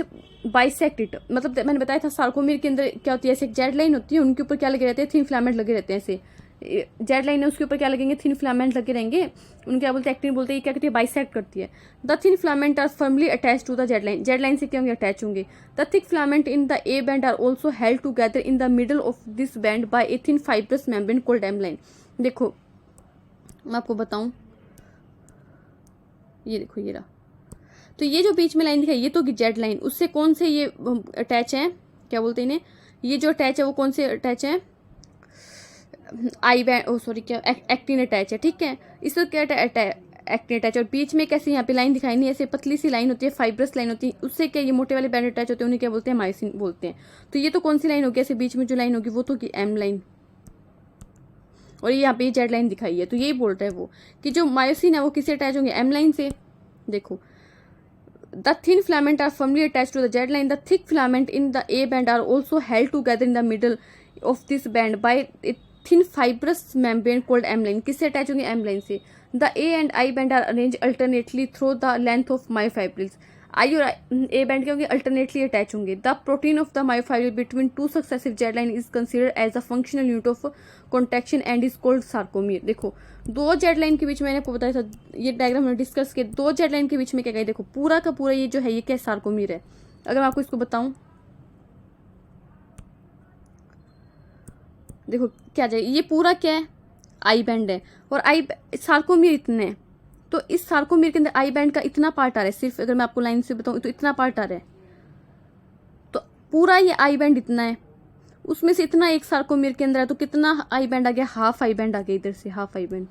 bisect it। मतलब मैंने बताया था सार्कोमियर के अंदर क्या होती है, ऐसे जेड लाइन होती है, उनके ऊपर क्या लगे रहते हैं, थिन फिलामेंट लगे रहते हैं। ऐसे जेड लाइन है उसके ऊपर क्या लगेंगे, थिन फिलामेंट लगे रहेंगे। उनको क्या बोलते हैं, एक्टिन बोलते हैं। क्या करती है, बाइसेक्ट करती है। The thin filament are firmly attach to the Z line. Z line से क्या होंगे, अटैच होंगे। The thick filament in the A band are also held together in the middle of this band by a thin fibrous membrane called M line. देखो मैं आपको बताऊं, ये देखो ये रहा, तो ये जो बीच में लाइन दिखाई ये तो जेड लाइन, उससे कौन से ये अटैच है, क्या बोलते हैं इन्हें, ये जो अटैच है वो कौन से अटैच है, आई बैंड, ओ सॉरी क्या, एक्टिन अटैच है। ठीक है, इसका क्या एक्टिन अटैच, और बीच में कैसे यहाँ पे लाइन दिखाई नहीं, ऐसे पतली सी लाइन होती है, फाइब्रस लाइन होती है, उससे क्या ये मोटे वाले बैंड अटैच होते हैं, उन्हें क्या बोलते हैं, मायोसिन बोलते हैं। तो ये तो कौन सी लाइन होगी, ऐसे बीच में जो लाइन होगी वो तो की एम लाइन, और ये यहाँ पे जेड लाइन दिखाई है। तो यही बोल रहा है वो कि जो मायोसिन है वो किससे अटैच होंगे, एम लाइन से। देखो the thin filament are firmly attached to the Z line. The thick filament in the A band are also held together in the middle of this band by a thin fibrous membrane called M line। किससे attach होंगे, M line से। The A and I band are arranged alternately through the length of myofibrils। I और A band क्या होंगे, alternately attach होंगे। The protein of the myofibril between two successive Z line is considered as a functional unit of contraction and is called sarcomere। देखो दो Z line के बीच में मैंने आपको बताया था, ये डायग्राम में डिस्कस किया, दो जेड लाइन के बीच में क्या कहे, देखो पूरा का पूरा ये जो है ये क्या सार्कोमीर है। अगर मैं आपको इसको बताऊं, देखो क्या जाए, ये पूरा क्या है, आई बैंड है, और आई सार्कोमीर इतने हैं। तो इस सार्कोमीर के अंदर आई बैंड का इतना पार्ट आ रहा है, सिर्फ अगर मैं आपको लाइन से बताऊं तो इतना पार्ट आ रहा है। तो पूरा ये आई बैंड इतना है, उसमें से इतना एक सार्कोमीर के अंदर है, तो कितना आई बैंड आ गया, हाफ आई बैंड आ गया, इधर से हाफ आई बैंड।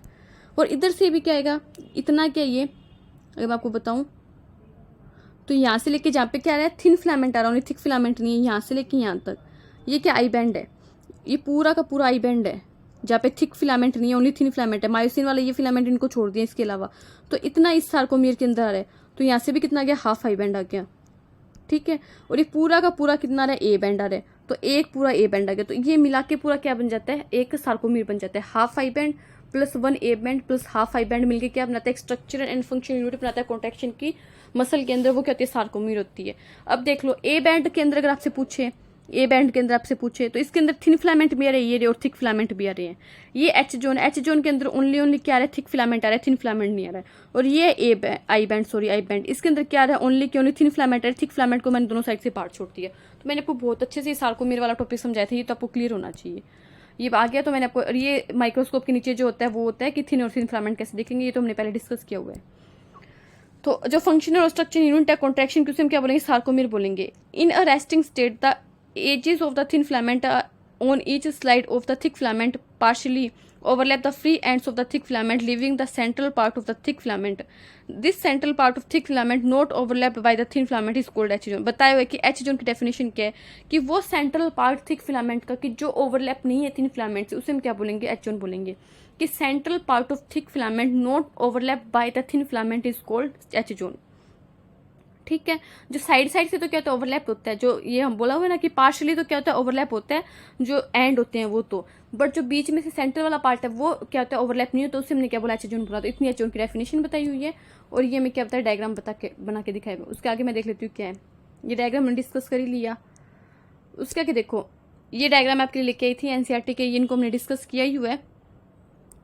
और इधर से भी क्या आएगा, इतना क्या, ये अगर मैं आपको बताऊं तो यहाँ से लेके जहाँ पे क्या आ रहा है, थिन फिलामेंट आ रहा है, थिक फिलामेंट नहीं है, यहाँ से लेके यहाँ तक ये क्या आई बैंड है, ये पूरा का पूरा आई बैंड है, जहाँ पे थिक फिलामेंट नहीं है, ओनली थिन फिलामेंट है। मायोसिन वाला ये फिलामेंट इनको छोड़ दिया इसके अलावा। तो इतना इस सार्कोमीर के अंदर आ रहा है, तो यहाँ से भी कितना आ गया, हाफ आई बैंड आ गया। ठीक है, और ये पूरा का पूरा कितना आ रहा है, ए बैंड आ रहा है, तो एक पूरा ए बैंड आ गया। तो ये मिला के पूरा क्या बन जाता है, एक सार्कोमीर बन जाता है। Half I band plus one A band plus half I band मिलके क्या बनाता है, स्ट्रक्चरल एंड फंक्शनल यूनिट बनाता है कॉन्ट्रैक्शन की मसल के अंदर, वो क्या होती है, सार्कोमीर होती है। अब देख लो ए बैंड के अंदर अगर आपसे पूछे, ए बैंड के अंदर आपसे पूछे तो इसके अंदर थिन फिलामेंट भी आ रहे हैं, ये और थिक फिलामेंट भी आ रहे हैं। ये एच जोन के अंदर ओनली क्या आ रहा है, थिक फिलामेंट आ रहा है, थिन फिलामेंट नहीं आ रहा है। और ये आई बैंड इसके अंदर क्या आ रहा है, ओनली थिन फिलामेंट आ रहा है, थिक फिलामेंट को मैंने दोनों साइड से पार्ट छोड़ दिया। तो मैंने आपको बहुत अच्छे से सार्कोमीर वाला टॉपिक समझाया था, ये तो आपको क्लियर होना चाहिए। ये आ गया तो मैंने आपको, ये माइक्रोस्कोप के नीचे जो होता है वो होता है कि थिन और थिन फिलामेंट कैसे देखेंगे, ये तो हमने पहले डिस्कस किया हुआ है। तो जो फंक्शनल और स्ट्रक्चर यूनिट है कॉन्ट्रैक्शन की उसे हम क्या बोलेंगे, सार्कोमेर बोलेंगे। In a resting state the edges of the thin filament on each slide of the thick filament partially overlap the free ends of the thick filament leaving the central part of the thick filament. This central part of thick filament not overlapped by the thin filament is called H zone. बताया हुआ कि H zone की definition क्या है कि वो central part thick filament का कि जो ओवरलैप नहीं है थिन फिलामेंट से, उसे हम क्या बोलेंगे, H zone बोलेंगे। कि central part of thick filament not overlap by the thin filament is called H zone। ठीक है, जो साइड साइड से तो क्या होता है, ओवरलैप होता है। जो ये हम बोला हुआ है ना कि पार्शली तो क्या होता है, ओवरलैप होता है, जो एंड होते हैं वो तो, बट जो बीच में से सेंटर वाला पार्ट है वो क्या होता है, ओवरलैप नहीं होता। उससे हमने क्या बोला, एच जोन बोला। तो इतनी एच जोन की डेफिनेशन बताई हुई है और ये हमें क्या बताया, डायग्राम बना के दिखाया। उसके आगे मैं देख लेती हूँ क्या है। ये डायग्राम हमने डिस्कस कर ही लिया। उसके आगे देखो, ये डायग्राम आपके लिए लेके आई थी एनसीईआरटी के, इनको हमने डिस्कस किया ही हुआ है।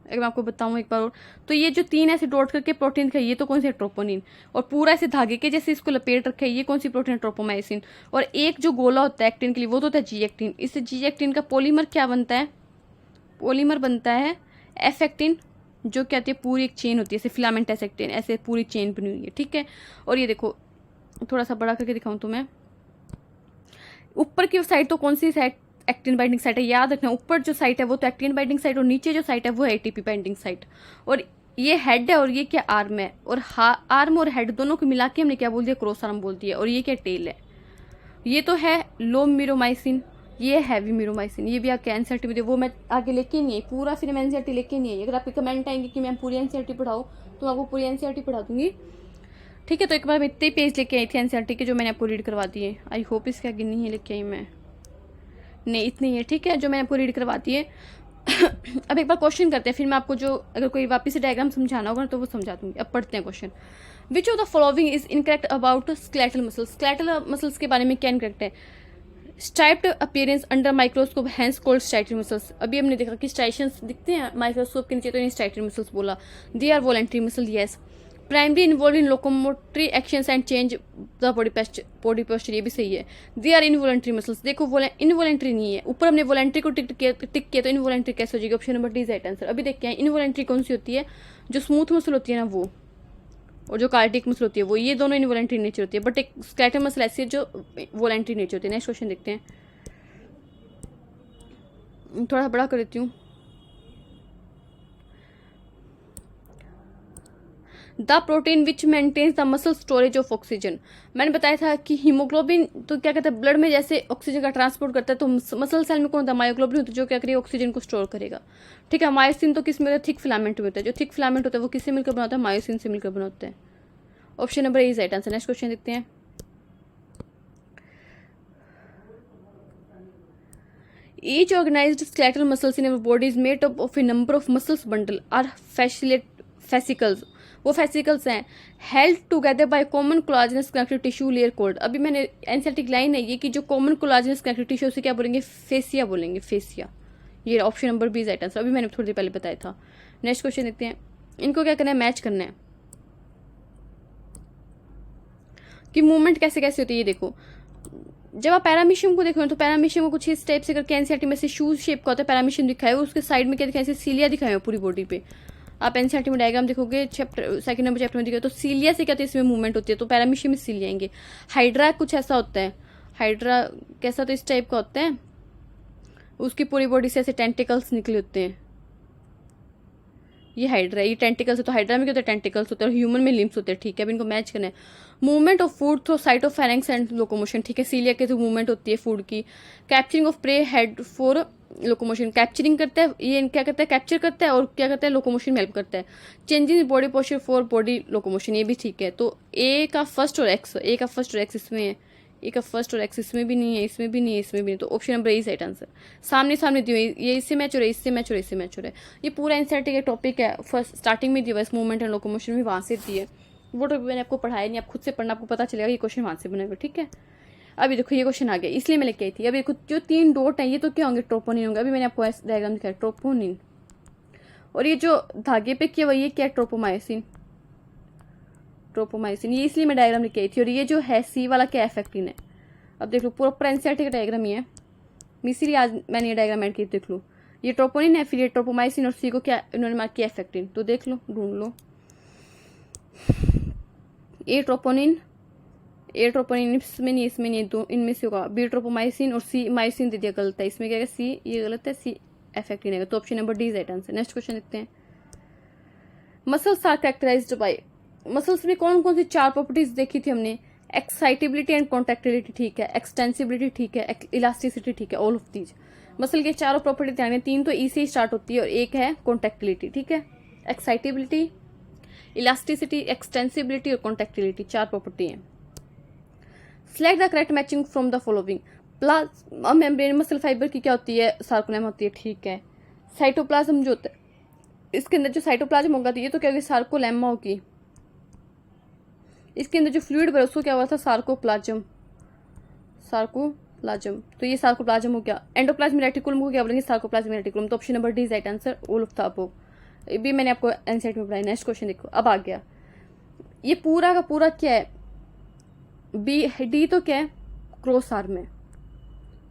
अगर मैं आपको बताऊं एक बार और, तो ये जो 3 ऐसे डॉट करके प्रोटीन दिखाई, ये तो कौन सी है, ट्रोपोनिन। और पूरा ऐसे धागे के जैसे इसको लपेट रखा है, ये कौन सी प्रोटीन है, ट्रोपोमाइसिन। और एक जो गोला होता है एक्टिन के लिए, वो तो होता है जी एक्टिन। इस जी एक्टिन का पॉलीमर क्या बनता है, पॉलीमर बनता है एफ एक्टिन, जो क्या होती है, पूरी एक चेन होती है, ऐसे फिलामेंट एस एक्टिन, ऐसे पूरी चेन बनी हुई है। ठीक है, और ये देखो थोड़ा सा बड़ा करके दिखाऊं तो मैं, ऊपर की साइड तो कौन सी साइड, एक्टिन बाइंडिंग साइट है, याद रखना। ऊपर जो साइट है वो तो एक्टिन बाइंडिंग साइट और नीचे जो साइट है वो है एटीपी बाइंडिंग साइट। और ये हेड है और ये क्या आर्म है, और आर्म और हेड दोनों को मिला के हमने क्या बोल दिया, क्रॉस आर्म बोल दिया। और ये क्या टेल है, ये तो है लो मीरोमाइसिन, ये हैवी मीरोमाइसिन। ये भी आपके एनसीईआरटी में, वो मैं आगे लेके नहीं आई पूरा, फिर मैं एनसीईआरटी लेके नहीं आई। अगर आपके कमेंट आएंगे कि मैम पूरी एनसीईआरटी पढ़ाओ, तो मैं आपको पूरी एनसीईआरटी पढ़ा दूंगी। ठीक है, तो एक बार मैं इतने पेज लेके आई थी एनसीईआरटी के, जो मैंने आपको रीड करवा दिए। आई होप इसके आगे नहीं है लेके आई मैं, नहीं इतनी है। ठीक है, जो मैंने आपको रीड करवाती है। अब एक बार क्वेश्चन करते हैं, फिर मैं आपको जो अगर कोई वापस से डायग्राम समझाना होगा तो वो समझा दूंगी। अब पढ़ते हैं question. Which of the following is incorrect about skeletal muscles. Skeletal muscles के बारे में क्या इनकरेक्ट है, striped appearance under microscope hence called striated muscles. अभी हमने देखा कि स्ट्राइशंस दिखते हैं माइक्रोस्कोप के नीचे, तो इन्हें स्ट्राइटरी मसल्स बोला। They are voluntary muscle, yes. Primary involve in locomotory actions and change the body posture, ये भी सही है। दे आर इनवॉलेंट्री मसल्स, देखो इनवॉलेंट्री नहीं है, ऊपर हमने वॉलेंट्री को टिक किया तो इनवॉलेंट्री कैसे हो जाएगी, option number D is right answer. अभी देखते हैं इनवॉलेंट्री कौन सी होती है, जो स्मूथ मसल होती है ना वो, और जो कार्डिक मसल होती है वो, ये दोनों इनवॉलेंट्री नेचर होती है। बट एक स्केलेटल मसल ऐसी है जो वॉलेंट्री नेचर होती है। नेक्स्ट क्वेश्चन देखते हैं, थोड़ा बड़ा कर देती हूँ। The protein which maintains the muscle storage of oxygen. मैंने बताया था कि हीमोग्लोबिन तो क्या कहता है, ब्लड में जैसे ऑक्सीजन का ट्रांसपोर्ट करता है, तो मसल सेल में कौन होता है, मायोग्लोबिन होता है, जो क्या करेगा, ऑक्सीजन को स्टोर करेगा। ठीक है, मायोसिन तो किस में होता है, थिक फिलामेंट में होता है। जो थिक फिलामेंट होता है वो किससे मिलकर बना होता है, मायोसिन से मिलकर बना होता है। Option number A is right answer. Next question देखते हैं। Each organized skeletal muscles in our body is made up of a number of muscles bundle or fascicles। वो fascicles हैं held together by common collagenous connective tissue layer called। अभी मैंने NCERT की line है ये कि जो common collagenous connective tissue से क्या बोलेंगे, फेसिया बोलेंगे, फेसिया। ये option number B is right answer. अभी मैंने थोड़ी देर पहले बताया था। नेक्स्ट क्वेश्चन देखते हैं, इनको क्या करना है, मैच करना है कि मूवमेंट कैसे कैसे होती है। ये देखो, जब आप पैरामीशियम को देखो तो पैरामीशियम को कुछ इस टाइप से करके एनसीईआरटी में से शूज शेप का होता है, पैरामीशियम दिखाया हुआ, उसके साइड में क्या दिखाया, सीलिया दिखाया हुआ पूरी बॉडी पे। आप एनसीईआरटी में डायग्राम देखोगे चैप्टर सेकंड नंबर चैप्टर में दिखाया, तो सीलिया से क्या होता है, इसमें मूवमेंट होती है, तो पैरामीशियम में सीलिया आएंगे। हाइड्रा कुछ ऐसा होता है, हाइड्रा कैसा, तो इस टाइप का होता है, उसकी पूरी बॉडी से ऐसे टेंटिकल्स निकले होते हैं। ये हाइड्रा, ये टेंटिकल्स है, तो हाइड्रा में क्या होता है, टेंटिकल्स होते हैं, और ह्यूमन में लिम्स होते हैं। ठीक है, अब इनको मैच करना है। Movement of food through site of pharynx and locomotion. ठीक है, सीलिया के थ्रू मूवमेंट होती है फूड की। Capturing of prey head for locomotion, capturing करता है, ये क्या करता है, कैप्चर करता है, और क्या करता है, लोकोमोशन में हेल्प करता है। Changing body posture for body locomotion, ये भी ठीक है। तो ए का फर्स्ट और एक्स, ए का फर्स्ट और एक्स इसमें है, ए का फर्स्ट और एक्स इसमें भी नहीं है, इसमें भी नहीं है, इसमें भी नहीं, तो option number A right answer. सामने सामने दी हुई, ये इससे मैच हो रहा है, इससे मैच हो रहा है, इससे मैच हो रहा है। ये पूरा एनसीईआरटी का टॉपिक है, फर्स्ट स्टार्टिंग में दिया हुआ, इस मूवमेंट एंड लोकोमोशन में वहाँ से दिए। वो टॉपिक मैंने आपको पढ़ाया नहीं, आप खुद से पढ़ना, आपको पता चलेगा ये क्वेश्चन वहाँ से बनेगा। ठीक है, अभी देखो ये क्वेश्चन आ गया, इसलिए मैं लेके आई थी। अभी देखो जो 3 डॉट हैं ये तो क्या होंगे, ट्रोपोनिन होंगे। अभी मैंने आपको डायग्राम दिखाया, ट्रोपोनिन। और ये जो धागे पे किया हुआ ये क्या, ट्रोपोमायोसिन, ट्रोपोमायोसिन, ये इसलिए मैं डायग्राम लेके आई थी। और ये जो है सी वाला क्या, एफ एक्टिन है। अब देख लो पूरा एनसीईआरटी का डायग्राम ही है, इसीलिए आज मैंने ये डायग्राम ऐड किया। देख लो ये ट्रोपोनिन है, फिर ये ट्रोपोमायोसिन, और सी को क्या इन्होंने मार्क किया, एफ एक्टिन। तो देख लो, ढूंढ लो। ए ट्रोपोनिन, ए ट्रोपोनिन इसमें नहीं, इसमें नहीं, दो इनमें से होगा। बी ट्रोपोमाइसिन और सी माइसिन दे दिया, गलत है। इसमें क्या है, सी ये गलत है, सी एफेक्टिन है। तो option number D is right answer. Next question देखते हैं। Muscles are characterised by, muscles में कौन कौन सी 4 प्रॉपर्टीज देखी थी हमने? एक्साइटेबिलिटी एंड कॉन्ट्रैक्टिलिटी ठीक है, एक्सटेंसिबिलिटी ठीक है, इलास्टिसिटी ठीक है, ऑल ऑफ दीज। मसल के 4 प्रॉपर्टी ध्यान में, 3 तो ई से ही स्टार्ट होती है और एक है कॉन्ट्रैक्टिलिटी, ठीक है। एक्साइटेबिलिटी, इलास्टिसिटी, एक्सटेंसिबिलिटी और कॉन्ट्रैक्टिलिटी 4 प्रॉपर्टी है। Select the correct matching from the following. Plasma membrane muscle fibre की क्या होती है? सार्कोलेमा होती है, ठीक है। साइटोप्लाज्म जो होता है, इसके अंदर जो साइटोप्लाज्म होगा तो ये तो क्या होगी, सार्कोलेमा होगी। इसके अंदर जो फ्लूइड भरा उसको क्या हुआ था, सार्कोप्लाज्म, सार्कोप्लाज्म। तो ये सार्कोप्लाज्म हो गया। एंडोप्लाज्मिक रेटिकुलम को क्या बोलेंगे, सार्कोप्लाज्मिक रेटिकुलम। तो option number D is right answer, all of the above. ये भी मैंने आपको एनसीईआरटी में पढ़ाया। नेक्स्ट क्वेश्चन देखो, अब आ गया ये पूरा का पूरा क्या है, बी डी तो क्या है, क्रॉस आर्म है,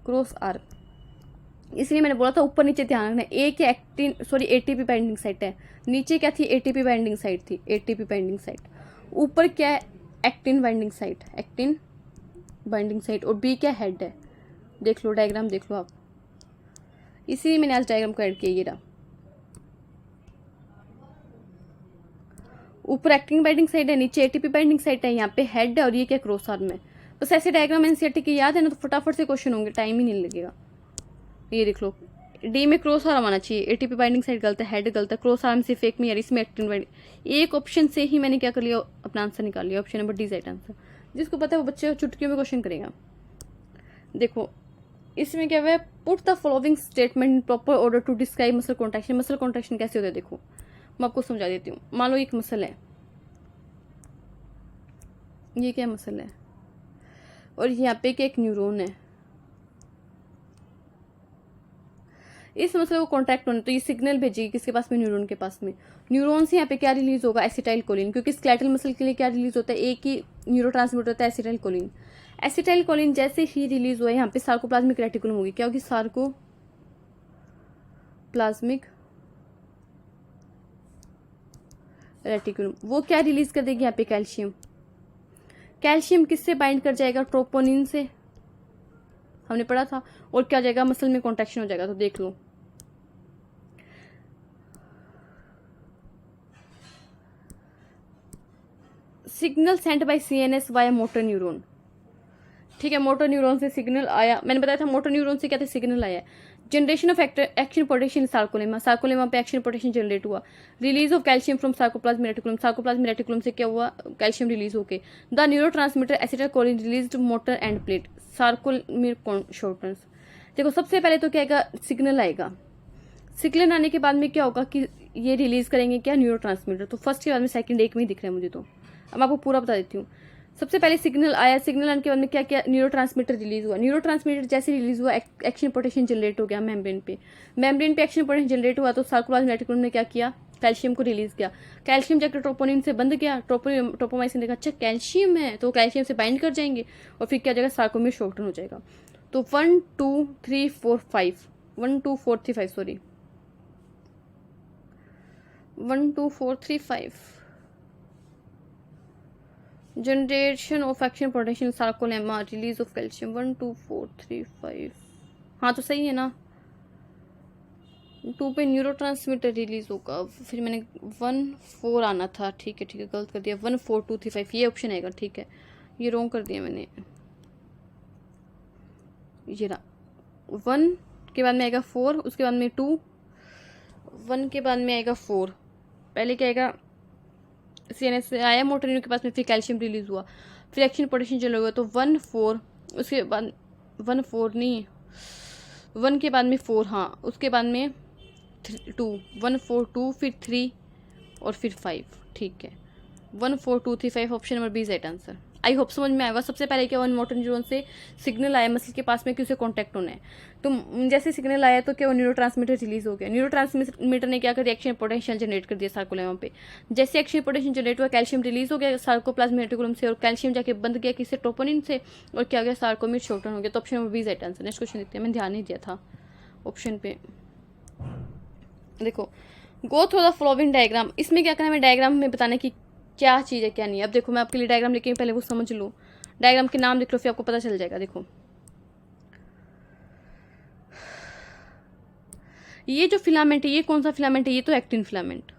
क्रॉस आर्म। इसलिए मैंने बोला था ऊपर नीचे ध्यान रखना। ए के actin sorry ATP binding site है, नीचे क्या थी, एटीपी बाइंडिंग साइट थी, एटीपी बाइंडिंग साइट। ऊपर क्या है, actin binding site, actin binding site. और बी क्या, हेड है। देख लो डायग्राम, देख लो आप। इसीलिए मैंने आज डायग्राम को ऐड किया, ये रहा। ऊपर एक्टिन बाइंडिंग साइट है, नीचे एटीपी बाइंडिंग साइट है, यहाँ पे हेड है और ये क्या, क्रॉस आर्म है। बस ऐसे डायग्राम एनसीईआरटी की याद है ना तो फटाफट से क्वेश्चन होंगे, टाइम ही नहीं लगेगा। ये देख लो, डी में क्रॉस आर्म आना चाहिए, एटीपी बाइंडिंग साइड गलत है, हेड गलत है, क्रॉस आर्म से फेक में यार, इसमें एक्टिन बाइंडिंग। एक ऑप्शन से ही मैंने क्या कर लिया, अपना आंसर निकाल लिया। Option number D right answer. जिसको पता है वो बच्चे चुटकियों में क्वेश्चन करेगा। देखो इसमें क्या हुआ है, put the following statement in proper order to describe muscle contraction. Muscle contraction कैसे होता है देखो, मैं आपको समझा देती हूँ। मान लो एक मसल है, ये क्या मसल है, और यहाँ पे क्या एक न्यूरॉन है। इस मसल को कॉन्ट्रैक्ट होने तो ये सिग्नल भेजेगी किसके पास में, न्यूरॉन के पास में। न्यूरॉन से यहाँ पे क्या रिलीज होगा, एसिटाइल कोलिन। क्योंकि स्केलेटल मसल के लिए क्या रिलीज होता है, एक ही न्यूरोट्रांसमीटर होता है, एसिटाइल कोलिन। एसिटाइल कोलिन जैसे ही रिलीज हुआ, यहाँ पे सार्कोप्लाज्मिक रेटिकुलम होगी। क्या होगी, सार्कोप्लाज्मिक रेटिकुलम। वो क्या रिलीज कर देगी यहाँ पे, कैल्शियम। कैल्शियम किससे बाइंड कर जाएगा, ट्रोपोनिन से, हमने पढ़ा था। और क्या हो जाएगा, मसल में कॉन्ट्रैक्शन हो जाएगा। तो देख लो, signal sent by CNS via motor neuron, ठीक है। मोटर न्यूरॉन से सिग्नल आया, मैंने बताया था मोटर न्यूरॉन से क्या था, सिग्नल आया। Generation of action potential sarcolemma, sarcolemma पे एक्शन पोटेंशियल जनरेट हुआ। Release of calcium from sarcoplasmic reticulum, sarcoplasmic reticulum से क्या हुआ, कैल्शियम रिलीज होके। The neurotransmitter acetylcholine released motor end plate, sarcolemmic shortens. देखो सबसे पहले तो क्या आएगा, सिग्नल आएगा। सिग्नल आने के बाद में क्या होगा कि ये रिलीज करेंगे क्या, न्यूरोट्रांसमीटर। तो फर्स्ट के बाद में सेकंड एक में ही दिख रहा है मुझे। तो अब आपको पूरा बता देती हूँ। सबसे पहले सिग्नल आया, सिग्नल आने के बाद में क्या किया, न्यूरोट्रांसमीटर रिलीज हुआ। न्यूरोट्रांसमीटर जैसे रिलीज हुआ, एक्शन पोटेंशियल जनरेट हो गया मेम्ब्रेन पे। मेम्ब्रेन पे एक्शन पोटेंशियल जनरेट हुआ तो सार्कोप्लाज्मिक रेटिकुलम ने क्या किया, कैल्शियम को रिलीज किया। कैल्शियम जाकर ट्रोपोनिन से बंध गया, ट्रोपोमाइसिन देखा अच्छा कैल्शियम है तो कैल्शियम से बाइंड कर जाएंगे और फिर क्या जाएगा, सार्कोमिक शॉर्टन हो जाएगा। तो 1 2 3 4 5 1 2 4 3 5 sorry 1 2 4 3 5 generation of action potential sarcolemma, release of calcium 1 2 4 3 5। हाँ तो सही है ना। 2 पे न्यूरोट्रांसमीटर रिलीज होगा, फिर मैंने 1 4 आना था, ठीक है गलत कर दिया। 1 4 2 3 5 ये ऑप्शन आएगा, ठीक है ये रॉन्ग कर दिया मैंने। ये रहा 1 के बाद में आएगा 4, उसके बाद में 2, 1 के बाद में आएगा 4। पहले क्या आएगा, सीएनएस से आया मोटर न्यूरॉन के पास में, फिर कैल्शियम रिलीज हुआ, फिर एक्शन पोटेंशियल जनरेट हुआ। तो 1 4, उसके बाद 1 4 नहीं, 1 के बाद में 4, हाँ उसके बाद में 2, 1 4 2 फिर 3 और फिर 5, ठीक है 1 4 2 3 5 option number B is right answer. I hope समझ में आएगा। सबसे पहले क्या, 1 मोटर न्यूरॉन से सिग्नल आया मसल के पास में कि उसे कॉन्टैक्ट होना है। तो जैसे सिग्नल आया तो क्या, वो न्यूरोट्रांसमीटर रिलीज हो गया। न्यूरोट्रांसमीटर ने क्या कर एक्शन पोटेंशियल जनरेट कर दिया सार्कोलेमा पे। जैसे एक्शन पोटेंशियल जनरेट हुआ, कैल्शियम रिलीज हो गया सार्कोप्लाज्मिक रेटिकुलम से और कैल्शियम जाके बंद गया किससे, ट्रोपोनिन से, और क्या हो गया, सार्कोमिक शॉर्टन हो गया। तो option number B is right answer. Next question देखते हैं, मैंने ध्यान नहीं दिया था ऑप्शन पे। देखो go through the following diagram, इसमें क्या करना है, डायग्राम में बताना कि क्या चीज़ है क्या नहीं है। अब देखो मैं आपके लिए डायग्राम लेके पहले वो समझ लूँ, डायग्राम के नाम देख लो फिर आपको पता चल जाएगा। देखो ये जो फिलामेंट है ये कौन सा फिलामेंट है, ये तो एक्टिन फिलामेंट,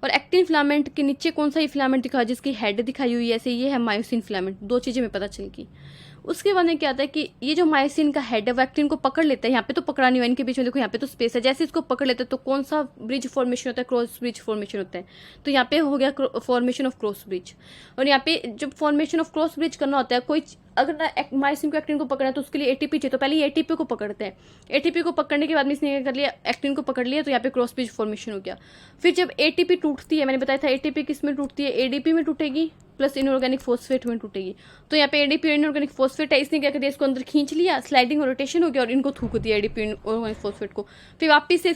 और एक्टिन फिलामेंट के नीचे कौन सा ये फिलामेंट दिखा जिसकी हेड दिखाई हुई है ऐसे, ये है मायोसिन फिलामेंट। दो चीज़ें में पता चलेगी। उसके बाद में क्या आता है कि ये जो मायोसिन का हेड है वो एक्टिन को पकड़ लेता है। यहाँ पे तो पकड़ा नहीं हुआ, इनके बीच में देखो यहाँ पे तो स्पेस है। जैसे इसको पकड़ लेता है तो कौन सा ब्रिज फॉर्मेशन होता है, क्रॉस ब्रिज फॉर्मेशन होता है। तो यहाँ पे हो गया फॉर्मेशन ऑफ क्रॉस ब्रिज। और यहाँ पे जब फॉर्मेशन ऑफ क्रॉस ब्रिज करना होता है, कोई अगर मायोसिन को एक्टिन को पकड़ना है तो उसके लिए एटीपी चाहिए, तो पहले ये एटीपी को पकड़ते हैं। एटीपी को पकड़ने के बाद में इसने क्या कर लिया, एक्टिन को पकड़ लिया, तो यहाँ पे क्रॉस ब्रिज फॉर्मेशन हो गया। फिर जब एटीपी टूटती है, मैंने बताया था एटीपी किस में टूटती है, एडीपी में टूटेगी प्लस इनऑर्गेनिक फोस्फेट में टूटेगी। तो यहाँ पे एडीपी इनऑर्गेनिक फोस्फेट है, इसने क्या कर दिया, इसको अंदर खींच लिया, स्लाइडिंग और रोटेशन हो गया और इनको थूक दिया एडीपी इनऑर्गेनिक फोस्फेट को। फिर वापस से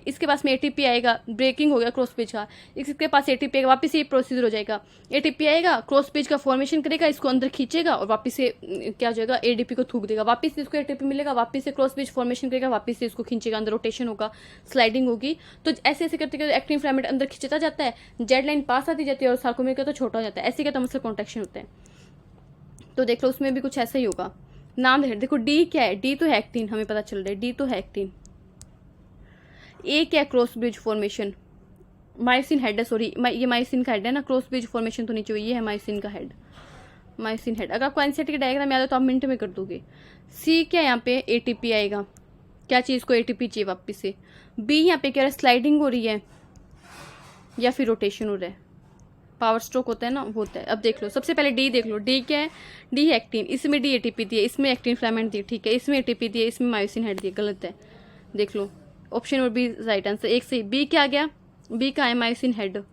इसके पास में एटीपी आएगा, ब्रेकिंग हो गया क्रॉस ब्रिज का, इसके पास एटीपी आएगा, वापस से ये प्रोसीजर हो जाएगा। एटीपी आएगा, क्रॉस ब्रिज का फॉर्मेशन करेगा, इसको अंदर खींचेगा और वापस से क्या हो जाएगा, एडीपी को थूक देगा, वापस से इसको एटीपी मिलेगा, वापस से क्रॉस ब्रिज फॉर्मेशन करेगा, वापस से इसको खींचेगा, अंदर रोटेशन होगा, स्लाइडिंग होगी। तो ऐसे ऐसे करते करते एक्टिन फिलामेंट अंदर खींचता जाता है, जेड लाइन पास आती जाती है और सार्कोमेर का तो छोटा हो जाता है। ऐसे क्या मसल कॉन्ट्रैक्शन होता है। तो देख लो उसमें भी कुछ ऐसा ही होगा। नाम देखो, डी क्या है, डी तो है एक्टिन, हमें पता चल रहा है डी तो है एक्टिन। ए क्या है, cross bridge formation, myosin head है, सॉरी ये मायोसिन का हेड है ना, क्रॉस ब्रिज फॉर्मेशन तो नीचे हुई, ये है मायोसिन का हेड, मायोसिन हेड। अगर आपको एनसीईआरटी की डायग्राम याद हो तो आप मिनट में कर दोगे। सी क्या यहाँ पे, एटीपी आएगा, क्या चीज़ को एटीपी चाहिए वापिस से। बी यहाँ पे क्या है, स्लाइडिंग हो रही है या फिर रोटेशन हो रहा है, पावर स्ट्रोक होता है ना, होता है। अब देख लो सबसे पहले डी देख लो, डी क्या है, डी है एक्टिन, इसमें डी एटीपी दिए, इसमें एक्टिन फिलामेंट दी, ठीक है, इसमें एटीपी दिए, इसमें मायोसिन हेड दिए, गलत है। देख लो ऑप्शन और बी राइट आंसर, एक सही। बी क्या आ गया, बी का है myosin head,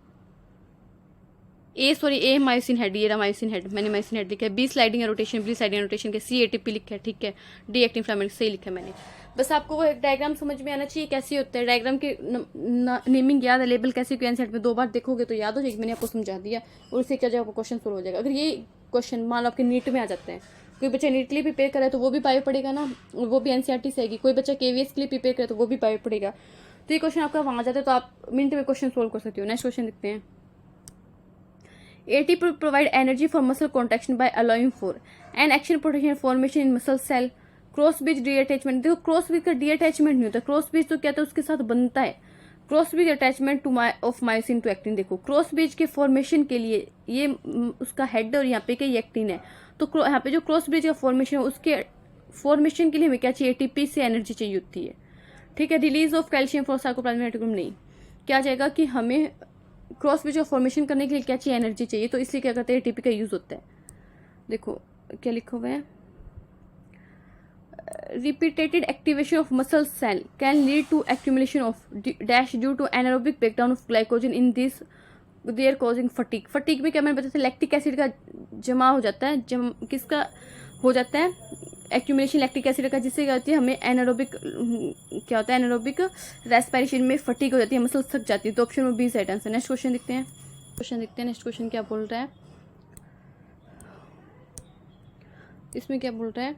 A myosin head, ये रहा मायोसिन हेड, मैंने मायोसिन हेड लिखा है। B sliding rotation, B sliding rotation के, सी एटीपी लिखा है, ठीक है। डी एक्टिन फिलामेंट सही लिखा है मैंने। बस आपको वो एक डायग्राम समझ में आना चाहिए कैसे होता है, डायग्राम के नेमिंग याद है, लेबल कैसे क्वेश्चन सेट में 2 बार देखोगे तो याद हो जाएगी, मैंने आपको समझा दिया और उससे क्या जाएगा क्वेश्चन सोल्व हो जाएगा। अगर ये क्वेश्चन मान लो आपके नीट में आ जाते हैं, कोई बच्चा नीट के लिए प्रिपेयर करे तो वो भी बायो पड़ेगा ना, वो भी एनसीईआरटी से आएगी। कोई बच्चा केवीएस के लिए प्रिपेयर करे तो वो भी बायो पड़ेगा। तो ये क्वेश्चन आपका वहां जाता है तो आप मिनट में क्वेश्चन सोल्व कर सकते हो। नेक्स्ट क्वेश्चन देखते हैं। ATP provide energy for muscle contraction by allowing for an action potential formation in muscle cell, cross bridge detachment. देखो क्रॉस ब्रिज का डीअटैचमेंट नहीं होता, क्रॉस ब्रिज तो क्या था उसके साथ बनता है, cross bridge attachment to of myosin to actin. देखो क्रॉस ब्रिज के फॉर्मेशन के लिए ये उसका हेड और यहाँ पे क्या एक्टिन है, तो यहाँ पे जो क्रॉस ब्रिज का फॉर्मेशन है उसके फॉर्मेशन के लिए हमें क्या चाहिए, एटीपी से एनर्जी चाहिए होती है, ठीक है। Release of calcium for sarcoplasmic reticulum नहीं, क्या जाएगा कि हमें क्रॉस ब्रिज का फॉर्मेशन करने के लिए क्या चाहिए, एनर्जी चाहिए, तो इसलिए क्या करते हैं एटीपी का यूज होता है। देखो क्या लिखा हुआ है, repeated activation of muscle cell can lead to accumulation of dash due to anaerobic breakdown of glycogen in this they are causing fatigue। fatigue में क्या मैंने बताया था, लैक्टिक एसिड का जमा हो जाता है, किसका हो जाता है, एक्यूमुलेशन लैक्टिक एसिड का, जिससे क्या होती है हमें एनारोबिक क्या होता है, एनारोबिक रेस्पिरेशन में फटीग हो जाती है, मसल थक जाती है। तो ऑप्शन में B right answer. Next question देखते हैं, नेक्स्ट क्वेश्चन क्या बोल रहा है, इसमें क्या बोल रहा है,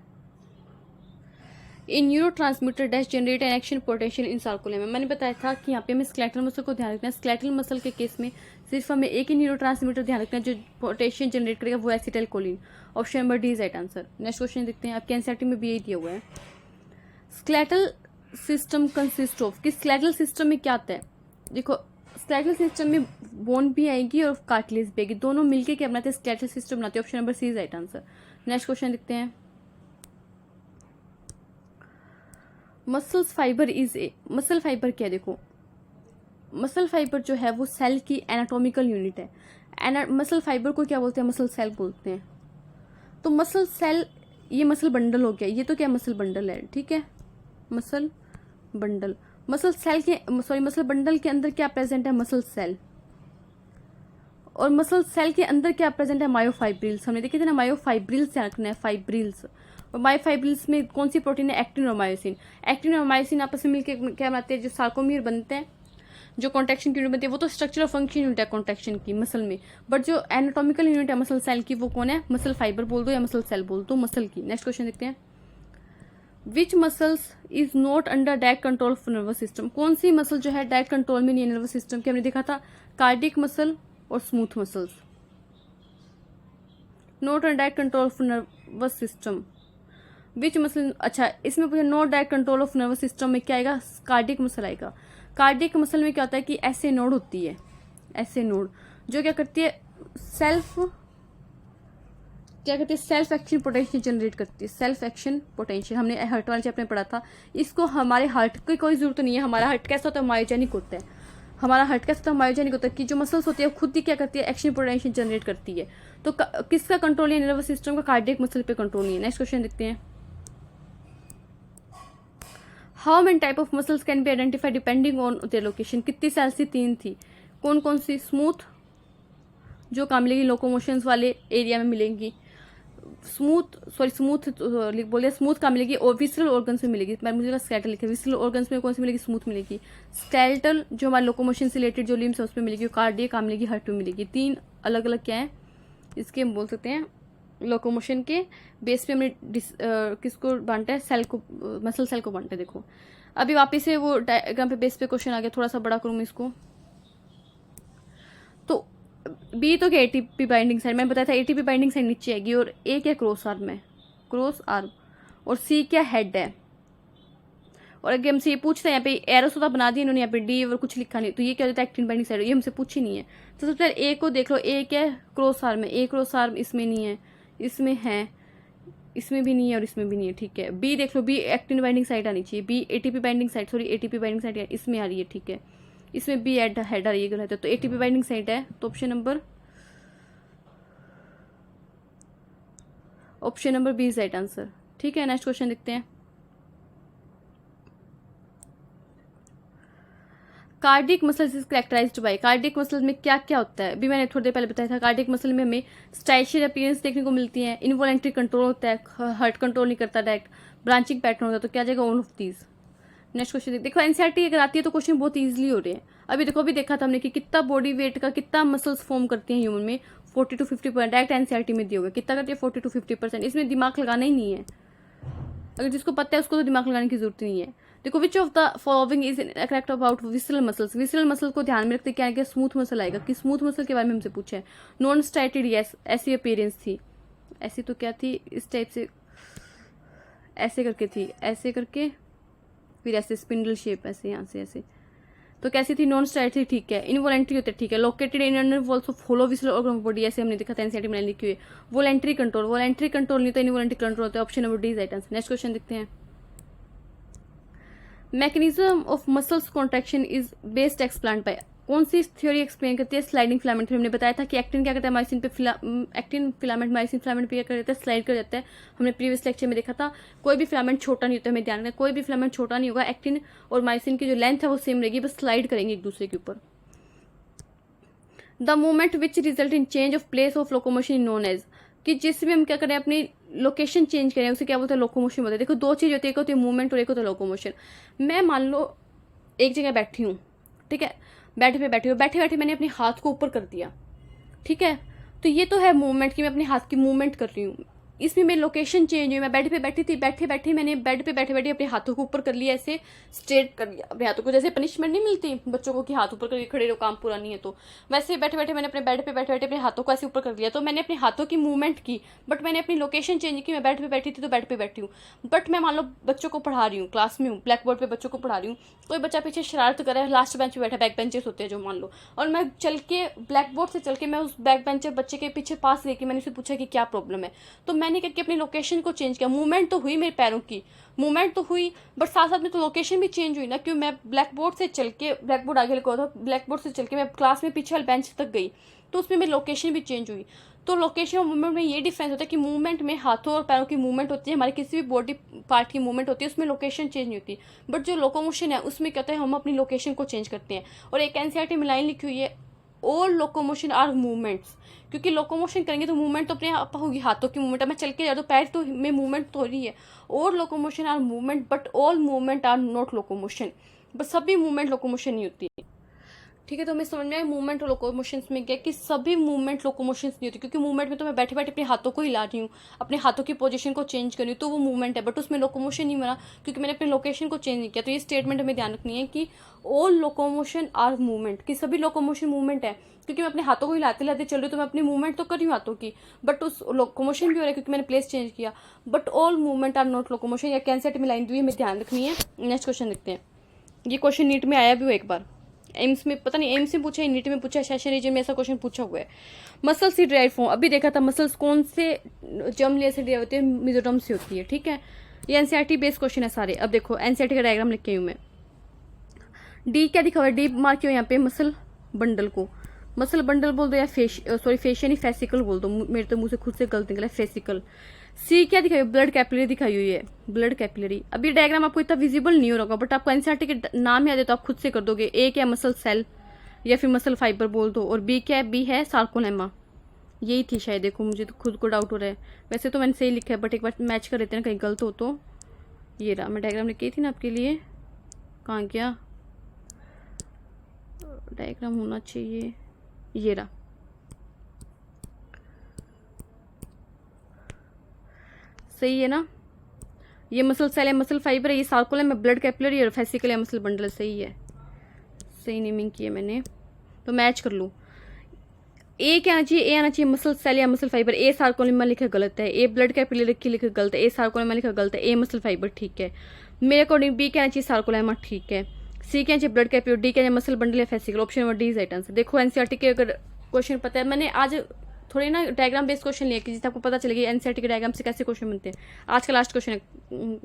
in neurotransmitter dash generate an action potential in sarcolemma. मैंने बताया था कि यहाँ पे हमें स्केलेटल मसल को ध्यान रखना है। स्केलेटल मसल के केस में सिर्फ हमें एक ही न्यूरोट्रांसमीटर ध्यान रखना है जो पोटेंशियल जनरेट करेगा, वो acetyl choline. Option number D is right answer. Next question देखते हैं, आपके एनसीईआरटी में भी यही दिया हुआ है। स्केलेटल सिस्टम कंसिस्ट ऑफ, कि स्केलेटल सिस्टम में क्या आता है, देखो स्केलेटल सिस्टम में बोन भी आएगी और कार्टिलेज भी आएगी, दोनों मिलकर क्या बनाते हैं, स्केलेटल सिस्टम बनाते हैं। Option number C is right answer. Next question देखते हैं, muscles fibre is a, muscle fibre क्या है, देखो मसल फाइबर जो है वो सेल की एनाटॉमिकल यूनिट है। मसल फाइबर को क्या बोलते हैं, मसल सेल बोलते हैं। तो मसल सेल, ये मसल बंडल हो गया, ये तो क्या मसल बंडल है, ठीक है, मसल बंडल। मसल सेल के मसल बंडल के अंदर क्या प्रेजेंट है, मसल सेल, और मसल सेल के अंदर क्या प्रेजेंट है, मायोफाइब्रिल्स। हमने देखे थे ना, मायोफाइब्रिल्स क्या रखना है, फाइब्रिल्स। और मायोफाइब्रिल्स में कौन सी प्रोटीन है, एक्टिन और मायोसिन। एक्टिन और मायोसिन आपस में मिलकर क्या बनाते हैं, जो सार्कोमियर बनते हैं, जो कॉन्ट्रैक्शन की यूनिट बनती है, वो तो स्ट्रक्चरल फंक्शन यूनिट है कॉन्ट्रैक्शन की मसल में, बट जो एनाटॉमिकल यूनिट है मसल सेल की वो कौन है, मसल फाइबर बोल दो या मसल सेल बोल दो, मसल की। नेक्स्ट क्वेश्चन देखते हैं, which muscles is not under direct control of nervous system. कौन सी मसल जो है डायरेक्ट कंट्रोल में नहीं है नर्वस सिस्टम की, हमने देखा था कार्डियक मसल और smooth muscles. Not under direct control of nervous system which muscle. अच्छा, इसमें पूछा not direct control of nervous system में क्या आएगा, कार्डियक मसल आएगा। कार्डियक मसल में क्या होता है कि ऐसे नोड होती है, ऐसे नोड जो क्या करती है, सेल्फ एक्शन पोटेंशियल जनरेट करती है। सेल्फ एक्शन पोटेंशियल हमने हार्ट वाले चैप्टर में पढ़ा था। इसको हमारे हार्ट की कोई जरूरत नहीं है। हमारा हार्ट कैसा होता है, मायोजेनिक होता है। हमारा हार्ट कैसा होता है, मायोजेनिक होता है कि जो मसल्स होती है खुद ही क्या करती है, एक्शन पोटेंशियल जनरेट करती है। तो किसका कंट्रोल है, नर्वस सिस्टम का, कार्डियक मसल पे कंट्रोल नहीं है। नेक्स्ट क्वेश्चन देखते हैं। How many type of muscles can be identify depending on their location. कितनी सेल्स थी, 3 थी। कौन कौन सी, स्मूथ जो काम मिलेगी लोकोमोशंस वाले एरिया में मिलेंगी, स्मूथ बोलिए स्मूथ का मिलेगी, और विसरल ऑर्गन्स में मिलेगी। मैं मुझे स्केलेटल लिखे, विसरल ऑर्गन्स में कौन सी मिलेगी, स्मूथ मिलेगी। स्केलेटल जो हमारे लोकोमोशन से रिलेटेड जो लिम्स है उसमें मिलेगी, कार्डियक का मिलेगी, हार्ट में मिलेगी। 3 अलग अलग क्या है इसके, हम बोल सकते हैं लोकोमोशन के बेस पे हमने किसको बांटा है, सेल को, मसल सेल को बांटा है। देखो अभी वापिस से वो डायग्राम पे बेस पे क्वेश्चन आ गया, थोड़ा सा बड़ा करूँ मैं इसको। तो बी तो क्या, एटीपी बाइंडिंग साइड, मैंने बताया था एटीपी बाइंडिंग साइड नीचे आएगी, और ए क्या क्रॉस आर्म है, क्रॉस आर्म, और सी क्या हेड है। और अगर हमसे ये पूछते हैं यहाँ पे एरोस तो बना दिया इन्होंने, यहाँ पे डी और कुछ लिखा नहीं, तो ये क्या होता है, एक्टिन बाइंडिंग साइड, ये हमसे पूछी नहीं है। तो सबसे पहले ए को देख लो, ए क्या है, क्रॉस आर्म है। ए क्रॉस आर्म इसमें नहीं है, इसमें है, इसमें भी नहीं है, और इसमें भी नहीं है, ठीक है। बी देख लो, बी एक्टिन बाइंडिंग साइड आनी चाहिए, B ATP binding site, sorry ATP binding site इसमें आ रही है, ठीक है। इसमें बी हेड आ रही है, तो एटीपी बाइंडिंग साइड है, तो option number B is right answer, ठीक है। नेक्स्ट क्वेश्चन देखते हैं। Cardiac muscles is characterised by, cardiac muscle में क्या क्या होता है, अभी मैंने थोड़ी देर पहले बताया था। कार्डियक मसल में हमें स्टाइशियल अपीयरेंस देखने को मिलती है, इनवॉलेंट्री कंट्रोल होता है, हार्ट कंट्रोल नहीं करता डायरेक्ट, ब्रांचिंग पैटर्न होता है, तो क्या जाएगा on off these. Next question देखो, एनसीईआरटी अगर आती है तो क्वेश्चन बहुत इजीली हो रहे हैं। अभी देखो, अभी देखा था हमने कि कितना बॉडी वेट का कितना मसल्स फॉर्म करती हैं ह्यूमन में, 40 to 50%, डायरेक्ट एनसीईआरटी में दिया होगा, कितना करती है 40 to 50%। इसमें दिमाग लगाना ही नहीं है, अगर जिसको पता है उसको तो दिमाग लगाने की जरूरत नहीं है। देखो, विच of the following is correct about visceral muscles. Visceral muscle को ध्यान में रखते क्या आएगा, स्मूथ मसल आएगा, कि स्मूथ मसल के बारे में हमसे पूछा है। नॉन स्टाइटेड, यस, ऐसी अपीयरेंस थी, ऐसी तो क्या थी, इस टाइप से ऐसे करके थी, ऐसे करके फिर ऐसे स्पिंडल शेप, ऐसे यहाँ से ऐसे, तो कैसी थी, नॉन स्टाइट थी, ठीक है। इनवॉलेंट्री होते ठीक है, located in under walls of hollow visceral organ of body, ऐसे हमने देखा था एनसीईआरटी में लिखी हुई है। वॉलेंट्री कंट्रोल, वॉलेंट्री कंट्रोल नहीं होता, इनवॉलेंट्री कंट्रोल होता है। Option number D is right answer. Next question देखते हैं। Mechanism of muscles contraction is based explained bye, कौन सी थ्योरी एक्सप्लेन करती है, स्लाइडिंग फिलामेंट थ्योरी। हमने बताया था कि एक्टिन क्या करता है, मायोसिन पे एक्टिन फिलामेंट मायोसिन फिलामेंट पे क्या कर देता है, स्लाइड कर जाता है। हमने प्रीवियस लेक्चर में देखा था, कोई भी फिलामेंट छोटा नहीं होता, हमें ध्यान रखना, कोई भी फिलामेंट छोटा नहीं होगा, एक्टिन और मायोसिन की जो लेंथ है वो सेम रहेगी, बस स्लाइड करेंगे एक दूसरे के ऊपर। The movement which result in change of place of locomotion in known as, कि जिसमें हम क्या करें, अपनी लोकेशन चेंज करें, उसे क्या बोलते हैं, लोकोमोशन बोलते हैं। देखो, 2 चीज होती है, एक होती है मूवमेंट और एक होता है लोकोमोशन। मैं मान लो एक जगह बैठी हूँ, ठीक है, बैठे बैठे मैंने अपने हाथ को ऊपर कर दिया, ठीक है, तो ये तो है मूवमेंट कि मैं अपने हाथ की मूवमेंट कर रही हूँ। इसमें मेरी लोकेशन चेंज हुई, मैं बेड पे बैठी थी, बैठे मैंने बेड पे बैठे अपने हाथों को ऊपर कर लिया, ऐसे स्ट्रेट कर लिया अपने हाथों को, जैसे पनिशमेंट नहीं मिलती बच्चों को कि हाथ ऊपर करके खड़े रहो, काम पूरा नहीं है, तो वैसे बैठे मैंने अपने बेड पे बैठे अपने हाथों को ऐसे ऊपर कर लिया। तो मैंने अपने हाथों की मूवमेंट की, बट मैंने अपनी लोकेशन चेंज की, मैं बेड पे बैठी थी तो बेड पे बैठी हूँ। बट मैं मान लो बच्चों को पढ़ा रही हूँ, क्लास में हूँ, ब्लैक बोर्ड पे बच्चों को पढ़ा रही हूँ, कोई बच्चा पीछे शरारत कर रहा है, लास्ट बेंच पे बैठा, बैक बेंचेस होते हैं जो, मान लो, और मैं चल के ब्लैक बोर्ड से चल के मैं उस बैक बेंचर बच्चे के पीछे पास लेके मैंने उससे पूछा कि क्या प्रॉब्लम है, तो मैंने करके अपनी लोकेशन को चेंज किया। मूवमेंट तो हुई, मेरे पैरों की मूवमेंट तो हुई, बट साथ साथ में तो लोकेशन भी चेंज हुई ना, क्यों, मैं ब्लैक बोर्ड से चल के, ब्लैक बोर्ड आगे लगा था, ब्लैक बोर्ड से चल के मैं क्लास में पीछे वाले बेंच तक गई, तो उसमें मेरी लोकेशन भी चेंज हुई। तो लोकेशन और मूवमेंट में ये डिफरेंस होता है कि मूवमेंट में हाथों और पैरों की मूवमेंट होती है, हमारे किसी भी बॉडी पार्ट की मूवमेंट होती है, उसमें लोकेशन चेंज नहीं होती। बट जो लोकोमोशन है उसमें कहते हैं हम अपनी लोकेशन को चेंज करते हैं। और एक एनसीईआरटी में लाइन लिखी हुई है, ऑल लोकोमोशन आर मूवमेंट्स, क्योंकि लोकोमोशन करेंगे तो मूवमेंट तो अपने आप होगी, हाथों की मूवमेंट, मैं चल के जा तो पैर तो में मूवमेंट तो हो रही है। All locomotion are movement but all movement are not locomotion, but सभी मूवमेंट लोकोमोशन नहीं होती, ठीक है। तो हमें समझ में आया मूवमेंट और लोकोमोशंस में क्या कि सभी मूवमेंट लोकोमोशंस नहीं होती, क्योंकि मूवमेंट में तो मैं बैठे बैठे अपने हाथों को हिला रही हूँ, अपने हाथों की पोजीशन को चेंज कर रही हूँ, तो वो मूवमेंट है, बट उसमें लोकोमोशन नहीं बना क्योंकि मैंने अपने लोकेशन को चेंज नहीं किया। तो ये स्टेटमेंट हमें ध्यान रखनी है कि ऑल लोकोमोशन आर मूवमेंट, कि सभी लोकोमोशन मूवमेंट है, क्योंकि मैं अपने हाथों को हिलाते हिलाते चल रही हूँ तो मैं अपनी मूवमेंट तो कर रही हूँ हाथों की, बट उस लोकोमोशन भी हो रहा है क्योंकि मैंने प्लेस चेंज किया। But all movement are not locomotion, या कैंसेट में लाइन दी हुई हमें ध्यान रखनी है। नेक्स्ट क्वेश्चन देखते हैं। ये क्वेश्चन नीट में आया भी हो एक बार, एम्स में, पता नहीं एम्स में पूछा है नीट में पूछा है, सेशन रीजन में ऐसा क्वेश्चन पूछा हुआ है। मसल से डिराइव फॉर्म अभी देखा था, मसल्स कौन से जर्म लेयर से डिराइव होती है, मिजोरम से होती है। ठीक है, ये एनसीईआरटी बेस्ड क्वेश्चन है सारे। अब देखो एनसीईआरटी का डायग्राम लिख के हूँ मैं। डी क्या दिखा हुआ है, डी मार्क क्यों यहाँ पे, मसल बंडल को मसल बंडल बोल दो या फेशियल नहीं फेसिकल बोल दो, मेरे तो मुंह से खुद से गलत निकला, फेसिकल। सी क्या दिखाई, ब्लड कैपिलरी दिखाई हुई है, ब्लड कैपिलरी। अभी डायग्राम आपको इतना विजिबल नहीं हो रहा होगा, बट आपको एनसीईआरटी के नाम याद है तो आप खुद से कर दोगे। ए क्या, मसल सेल या फिर मसल फाइबर बोल दो, और बी क्या है, बी है सार्कोलेमा। यही थी शायद, देखो मुझे तो खुद को डाउट हो रहा है, वैसे तो मैंने सही लिखा है बट एक बार मैच कर लेते हैं कहीं गलत हो तो। ये रहा, मैं डायग्राम लिखी थी ना आपके लिए, कहाँ गया डायग्राम, होना चाहिए ये रहा। सही है ना, ये मसल सेल है, मसल फाइबर है, ये सार्कुलम है, ब्लड कैपिलरी और फेसिकल है, मसल बंडल। सही है, सही नेमिंग की है मैंने, तो मैच कर लूँ। ए क्या आना चाहिए, ए आना चाहिए मसल सेल या मसल फाइबर। ए सार्कोलेमा लिखा गलत है, ए ब्लड कैपिलरी की लिखा गलत है, ए सार्कोलेमा लिखा गलत है, ए मसल फाइबर ठीक है। मेरे अकॉर्डिंग बी क्या आना चाहिए, सार्कोलेमा ठीक है। सी क्या चाहिए, ब्लड कैपिलरी। डी क्या चाहिए, मसल बंडल या fascicle. Option number D is right answer. देखो एनसीईआरटी के अगर क्वेश्चन पता है, मैंने आज थोड़ी ना डायग्राम बेस्ड क्वेश्चन लिए कि जिससे आपको पता चलेगी एनसीईआरटी के डायग्राम से कैसे क्वेश्चन बनते हैं। आज का लास्ट क्वेश्चन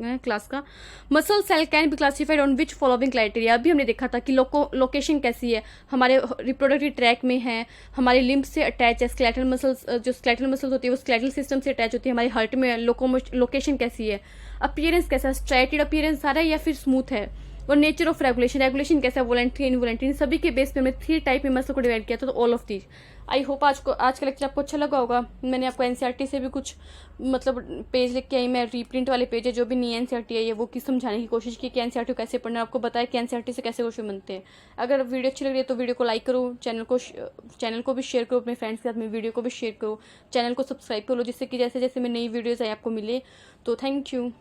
है क्लास का। Muscle cell can be classified on which following criteria. अभी हमने देखा था कि लोकेशन कैसी है, हमारे रिप्रोडक्टिव ट्रैक में है, हमारे लिम्ब से अटैच है, स्केलेटल मसल्स, जो स्केलेटल मसल्स होती है वो स्केलेटल सिस्टम से अटैच होती है, हमारे हार्ट में लोकेशन कैसी है, अपीयरेंस कैसा है, स्ट्राइटेड अपीयरेंस आ रहा है या फिर स्मूथ है, और नेचर ऑफ रेगुलेशन, रेगुलेशन कैसा है, वॉलंटरी इनवॉलंटरी, सभी के बेस पे हमने 3 टाइप में मसल को डिवाइड किया था। तो all of these. I hope आज का लेक्चर आपको अच्छा लगा होगा। मैंने आपको एनसीईआरटी से भी कुछ मतलब पेज लिख के आई, मैं रीप्रिंट वाले पेज है जो भी नहीं एनसीईआरटी है वो की समझाने की कोशिश की कि एनसीईआरटी को कैसे पढ़ना है, आपको बताया कि एनसीईआरटी से कैसे क्वेश्चन बनते हैं। अगर वीडियो अच्छी लग रही है तो वीडियो को लाइक करो, चैनल को भी शेयर करो अपने फ्रेंड्स के साथ में, वीडियो को भी शेयर करो, चैनल को सब्सक्राइब करो, जिससे कि जैसे जैसे मैं नई वीडियोज़ आए आपको मिले। तो थैंक यू।